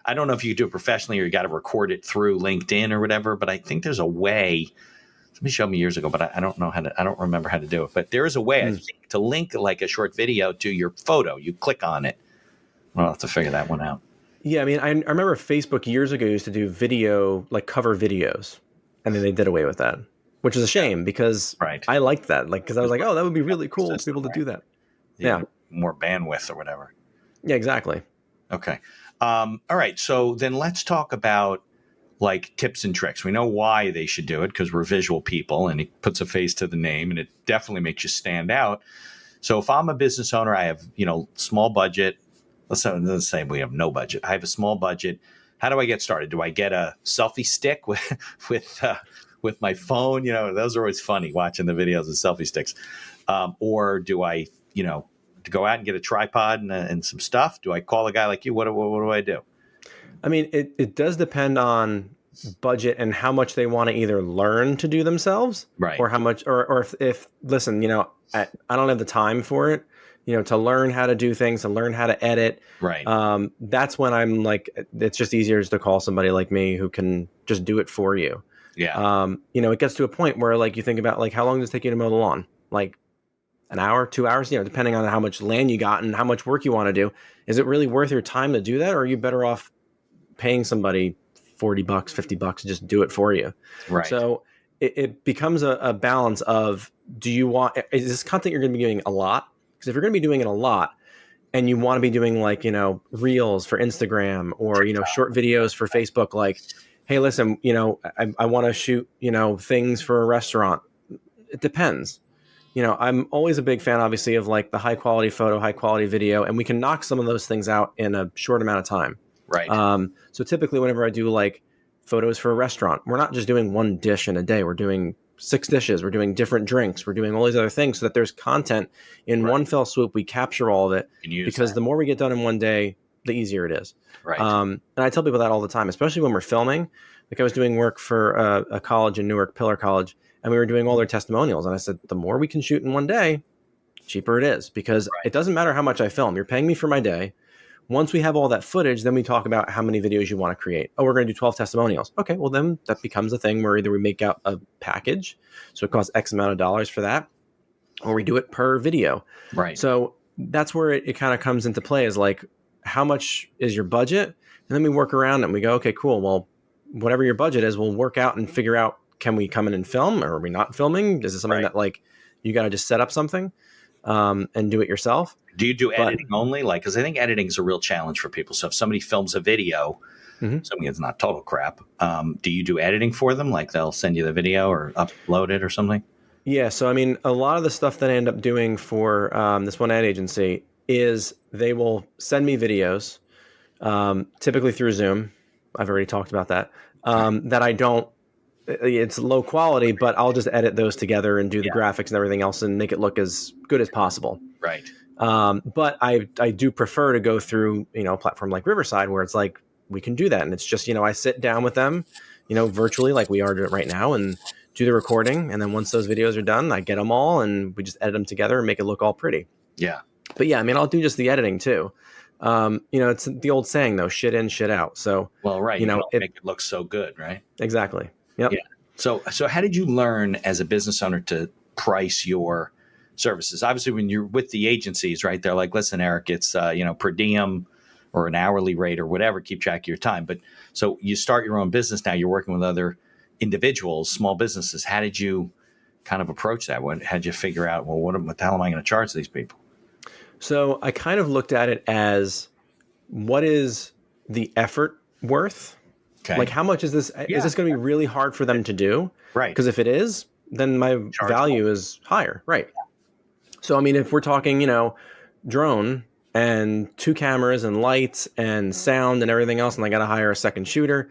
I don't know if you do it professionally or you got to record it through LinkedIn or whatever, but I think there's a way. Somebody showed me years ago, but I don't remember how to do it. But there is a way, I think, to link like a short video to your photo. You click on it. I'll have to figure that one out. Yeah, I mean, I remember Facebook years ago used to do video, like cover videos, and then they did away with that, which is a shame because I liked that. Like, because I was like, oh, that would be really cool to be able to do that. Yeah. More bandwidth or whatever. Yeah, exactly. Okay. All right. So then let's talk about like tips and tricks. We know why they should do it because we're visual people and it puts a face to the name and it definitely makes you stand out. So if I'm a business owner, I have, small budget. Let's say we have no budget. I have a small budget. How do I get started? Do I get a selfie stick with my phone? Those are always funny watching the videos of selfie sticks. Or do I, to go out and get a tripod and some stuff? Do I call a guy like you? What do I do? I mean, it does depend on budget and how much they want to either learn to do themselves, right? Or how much, or if listen, I don't have the time for it, to learn how to do things, to learn how to edit, right? That's when I'm like, it's just easier to call somebody like me who can just do it for you. Yeah. It gets to a point where like you think about like how long does it take you to mow the lawn? Like an hour, 2 hours, depending on how much land you got and how much work you want to do. Is it really worth your time to do that? Or are you better off paying somebody $40, $50 to just do it for you? Right. So it becomes a balance of, is this content you're going to be doing a lot? Because if you're going to be doing it a lot and you want to be doing like, reels for Instagram or, short videos for Facebook, like, hey, listen, I want to shoot, things for a restaurant. It depends. I'm always a big fan, obviously, of like the high quality photo, high quality video, and we can knock some of those things out in a short amount of time. Right. So typically whenever I do like photos for a restaurant, we're not just doing one dish in a day. We're doing 6 dishes. We're doing different drinks. We're doing all these other things so that there's content in one fell swoop. We capture all of it because the more we get done in one day, the easier it is. Right. And I tell people that all the time, especially when we're filming. Like I was doing work for a college in Newark, Pillar College, and we were doing all their testimonials. And I said, the more we can shoot in one day, cheaper it is because it doesn't matter how much I film. You're paying me for my day. Once we have all that footage, then we talk about how many videos you want to create. Oh, we're going to do 12 testimonials. Okay, well then that becomes a thing where either we make out a package, so it costs X amount of dollars for that, or we do it per video. Right. So that's where it kind of comes into play is like, how much is your budget? And then we work around and we go, okay, cool. Well, whatever your budget is, we'll work out and figure out, can we come in and film or are we not filming? Is it something that like you got to just set up something and do it yourself? Do you do editing only? Like, because I think editing is a real challenge for people. So if somebody films a video, something that's not total crap, do you do editing for them? Like they'll send you the video or upload it or something? Yeah. So, I mean, a lot of the stuff that I end up doing for this one ad agency is they will send me videos, typically through Zoom. I've already talked about that, that I don't, it's low quality, but I'll just edit those together and do the graphics and everything else and make it look as good as possible. Right. But I do prefer to go through, a platform like Riverside where it's like, we can do that. And it's just, I sit down with them, virtually like we are right now and do the recording. And then once those videos are done, I get them all and we just edit them together and make it look all pretty. Yeah. But yeah, I mean, I'll do just the editing too. It's the old saying though, shit in, shit out. So, well, right. You know, make it look so good, right? Exactly. Yep. Yeah. So how did you learn as a business owner to price your services? Obviously, when you're with the agencies, right, they're like, listen, Eric, it's, per diem or an hourly rate or whatever, keep track of your time. But so you start your own business now, you're working with other individuals, small businesses. How did you kind of approach that? How did you figure out, well, what the hell am I going to charge these people? So I kind of looked at it as, what is the effort worth? Okay. Like, how much is this? Yeah. Is this going to be really hard for them to do? Right. Because if it is, then my value is higher. Right. So, I mean, if we're talking, drone and 2 cameras and lights and sound and everything else, and I got to hire a second shooter,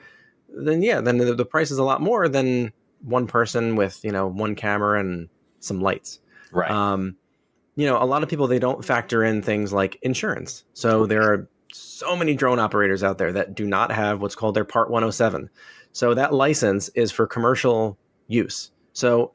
then the price is a lot more than one person with, 1 camera and some lights. Right. A lot of people, they don't factor in things like insurance. So there are so many drone operators out there that do not have what's called their Part 107. So that license is for commercial use. So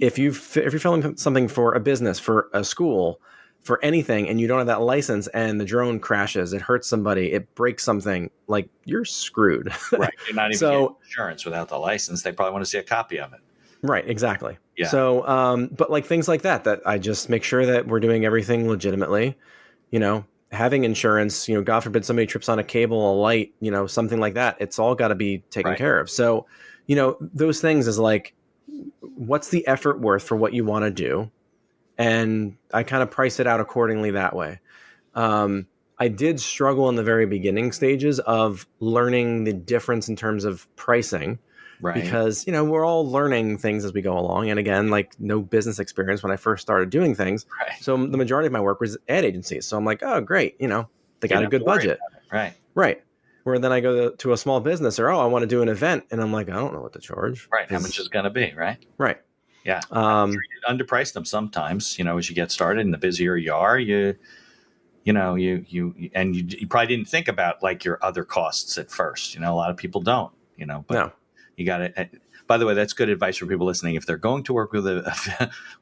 if you're filming something for a business, for a school, for anything, and you don't have that license and the drone crashes, it hurts somebody, it breaks something, like, you're screwed. Right. You're not even getting insurance without the license. They probably want to see a copy of it. Right. Exactly. Yeah. So, but like things like that I just make sure that we're doing everything legitimately, having insurance, God forbid somebody trips on a cable, a light, something like that. It's all got to be taken care of. So, those things is like, what's the effort worth for what you want to do? And I kind of price it out accordingly that way. I did struggle in the very beginning stages of learning the difference in terms of pricing. Right. Because, we're all learning things as we go along. And again, like, no business experience when I first started doing things. Right. So the majority of my work was ad agencies. So I'm like, oh, great. They got a good budget. Right. Right. Where then I go to a small business or, I want to do an event. And I'm like, I don't know what to charge. Right. How much is going to be. Right. Right. Yeah. I'm sure you underprice them sometimes, as you get started, and the busier you are, you probably didn't think about like your other costs at first. A lot of people don't, but no. You got it. By the way, that's good advice for people listening. If they're going to work with a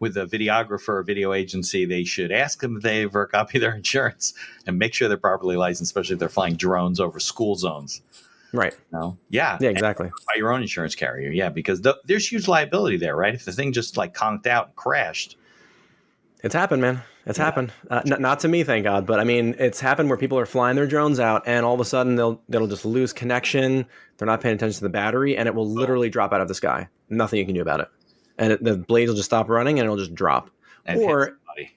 videographer or video agency, they should ask them if they have a copy of their insurance and make sure they're properly licensed, especially if they're flying drones over school zones. Right. Yeah. Yeah, exactly. Buy your own insurance carrier. Yeah, because there's huge liability there, right? If the thing just like conked out and crashed. It's happened, man. It's happened. Not to me, thank God. But I mean, it's happened where people are flying their drones out, and all of a sudden they'll just lose connection. They're not paying attention to the battery, and it will literally drop out of the sky. Nothing you can do about it. And the blades will just stop running, and it'll just drop. And hit somebody.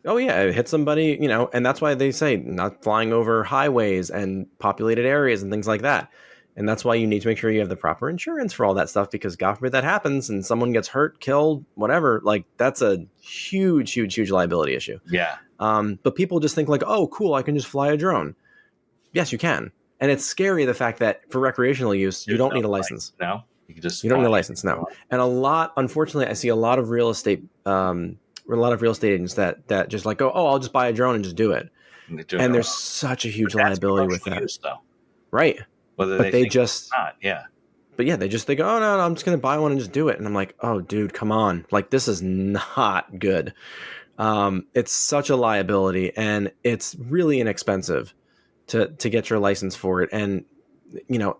Oh yeah, it hit somebody. And that's why they say not flying over highways and populated areas and things like that. And that's why you need to make sure you have the proper insurance for all that stuff, because God forbid that happens and someone gets hurt, killed, whatever. Like, that's a huge, huge, huge liability issue. Yeah. But people just think like, oh, cool, I can just fly a drone. Yes, you can. And it's scary, the fact that for recreational use, you don't need a license. No, you don't need a license. No. And unfortunately, I see a lot of real estate agents that just like go, oh, I'll just buy a drone and just do it. And there's such a huge liability with that. Use, though. Right. Whether but they just not, yeah. But yeah, they go, oh no, I'm just gonna buy one and just do it. And I'm like, oh dude, come on. Like, this is not good. It's such a liability, and it's really inexpensive to get your license for it. And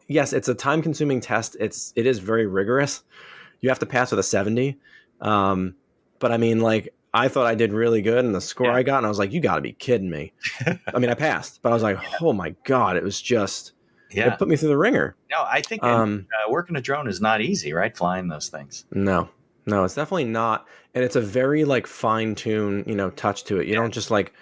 yes, it's a time consuming test. It is very rigorous. You have to pass with a 70. But I mean, like, I thought I did really good, and the score I got, and I was like, you gotta be kidding me. I mean, I passed, but I was like, oh my God, it was just it put me through the ringer. No, I think working a drone is not easy, right? Flying those things. No, it's definitely not. And it's a very like fine tune, touch to it. You don't just like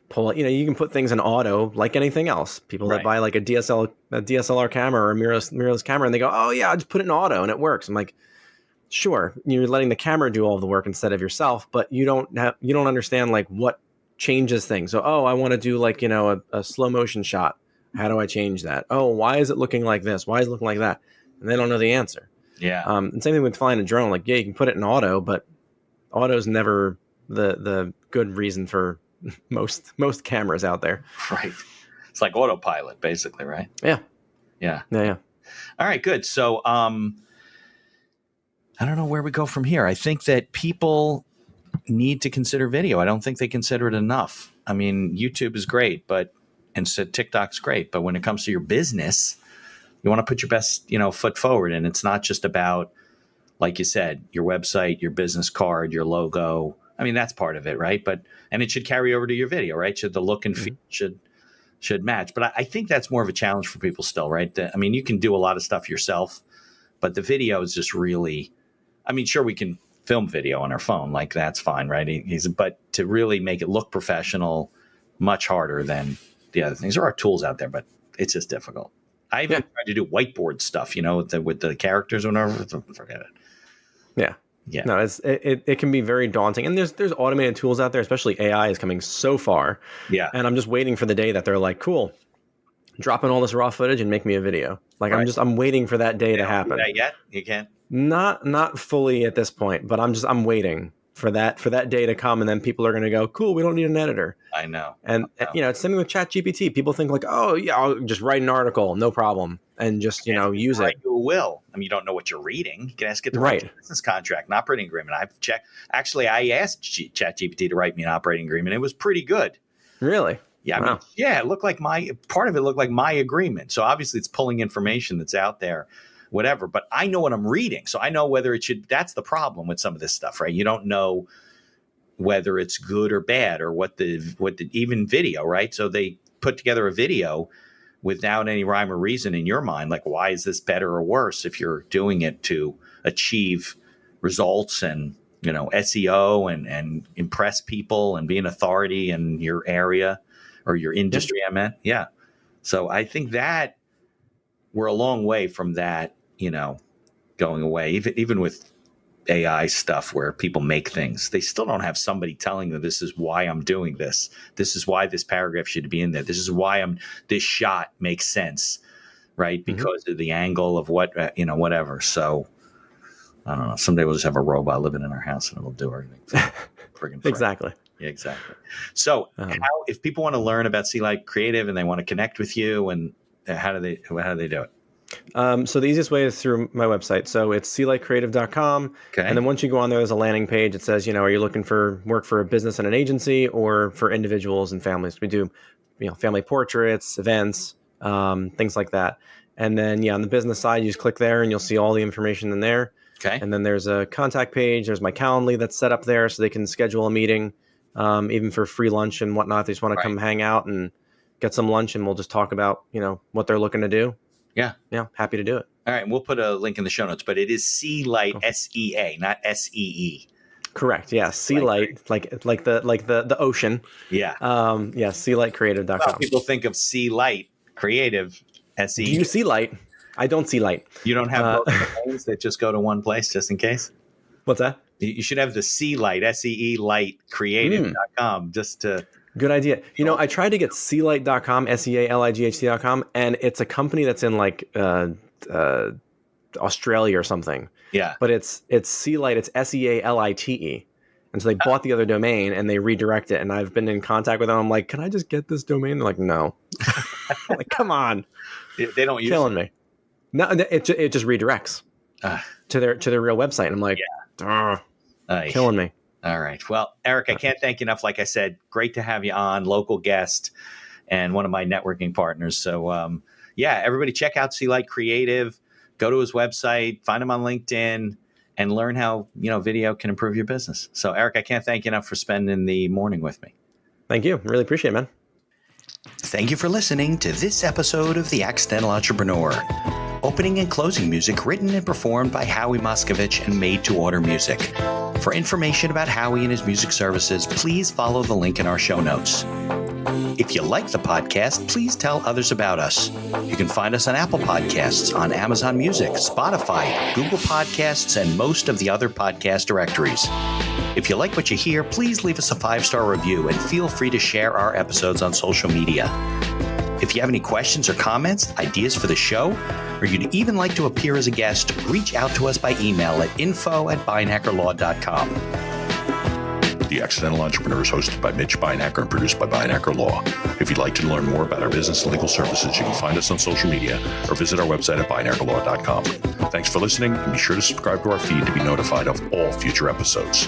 pull it, you can put things in auto like anything else. People that buy like a DSLR camera or a mirrorless camera, and they go, oh yeah, I'll just put it in auto and it works. I'm like, sure, you're letting the camera do all the work instead of yourself, but you don't understand like what changes things. So, I want to do like, a slow motion shot. How do I change that? Oh, why is it looking like this? Why is it looking like that? And they don't know the answer. Yeah. And same thing with flying a drone. Like, yeah, you can put it in auto, but auto is never the good reason for most cameras out there. Right. It's like autopilot, basically, right? Yeah. Yeah. Yeah. All right, good. So I don't know where we go from here. I think that people need to consider video. I don't think they consider it enough. I mean, YouTube is great, and so TikTok's great, but when it comes to your business, you want to put your best, foot forward. And it's not just about, like you said, your website, your business card, your logo. I mean, that's part of it, right? And it should carry over to your video, right? Should the look and feel should match. But I think that's more of a challenge for people still, right? I mean, you can do a lot of stuff yourself, but the video is just really, I mean, sure, we can film video on our phone, like that's fine, right? But to really make it look professional, much harder than the other things. There are tools out there, but it's just difficult. I even tried to do whiteboard stuff, with the characters or whatever. Forget it. Yeah. Yeah. No, it can be very daunting. And there's automated tools out there, especially AI is coming so far. Yeah. And I'm just waiting for the day that they're like, cool, drop in all this raw footage and make me a video. Like right. I'm waiting for that day to happen. Do that yet? You can't? Not fully at this point, but I'm waiting for that day to come, and then people are going to go, cool, we don't need an editor. I know. And it's something with ChatGPT. People think like, oh yeah, I'll just write an article, no problem, and just use it. You will. I mean, you don't know what you're reading. You can ask it to write a business contract, an operating agreement. I've checked. Actually, I asked ChatGPT to write me an operating agreement. It was pretty good. Really? Yeah. Wow. I mean, yeah. It looked like part of it looked like my agreement. So obviously, it's pulling information that's out there. Whatever, but I know what I'm reading, so I know whether it should. That's the problem with some of this stuff, right? You don't know whether it's good or bad, or what the even video, right? So they put together a video without any rhyme or reason in your mind, like why is this better or worse if you're doing it to achieve results and SEO and impress people and be an authority in your area or your industry. I meant, yeah. So I think that we're a long way from that. Going away, even with AI stuff where people make things, they still don't have somebody telling them this is why I'm doing this. This is why this paragraph should be in there. This is why this shot makes sense, right? Because of the angle of what, whatever. So I don't know. Someday we'll just have a robot living in our house and it'll do everything. Exactly. Yeah, exactly. So if people want to learn about SeaLight Creative and they want to connect with you, and how do they do it? So the easiest way is through my website. So it's SeaLightCreative.com. Okay. And then once you go on there's a landing page. It says, are you looking for work for a business and an agency or for individuals and families? We do, family portraits, events, things like that. And then, on the business side, you just click there and you'll see all the information in there. Okay. And then there's a contact page. There's my Calendly that's set up there so they can schedule a meeting, even for free lunch and whatnot. They just want to come hang out and get some lunch, and we'll just talk about, what they're looking to do. Yeah. Yeah. Happy to do it. All right. And we'll put a link in the show notes, but it is SeaLight, SEA, not SEE. Correct. Yeah. SeaLight, like the ocean. Yeah. SeaLightCreative.com. Well, people think of SeaLight Creative, SE. Do you see light? I don't see light. You don't have both names that just go to one place just in case? What's that? You should have the SeaLight, SEE Light Creative.com just to. Good idea. I tried to get SeaLight.com, SeaLight.com, and it's a company that's in Australia or something. Yeah. But it's SeaLight, it's SeaLite. And so they bought the other domain and they redirect it. And I've been in contact with them. I'm like, can I just get this domain? They're like, no. I'm like, come on. They don't use killing me. No, it just redirects to their real website. And I'm like, killing me. All right. Well, Eric, I can't thank you enough. Like I said, great to have you on, local guest and one of my networking partners. So, everybody check out SeaLight Creative. Go to his website, find him on LinkedIn, and learn how, video can improve your business. So, Eric, I can't thank you enough for spending the morning with me. Thank you. Really appreciate it, man. Thank you for listening to this episode of The Accidental Entrepreneur. Opening and closing music written and performed by Howie Moskovich and made to order music. For information about Howie and his music services, please follow the link in our show notes. If you like the podcast, please tell others about us. You can find us on Apple Podcasts, on Amazon Music, Spotify, Google Podcasts, and most of the other podcast directories. If you like what you hear, please leave us a 5-star review and feel free to share our episodes on social media. If you have any questions or comments, ideas for the show, or you'd even like to appear as a guest, reach out to us by email at info@binehackerlaw.com. The Accidental Entrepreneur is hosted by Mitch Beinacker and produced by Beinacker Law. If you'd like to learn more about our business and legal services, you can find us on social media or visit our website at beinackerlaw.com. Thanks for listening, and be sure to subscribe to our feed to be notified of all future episodes.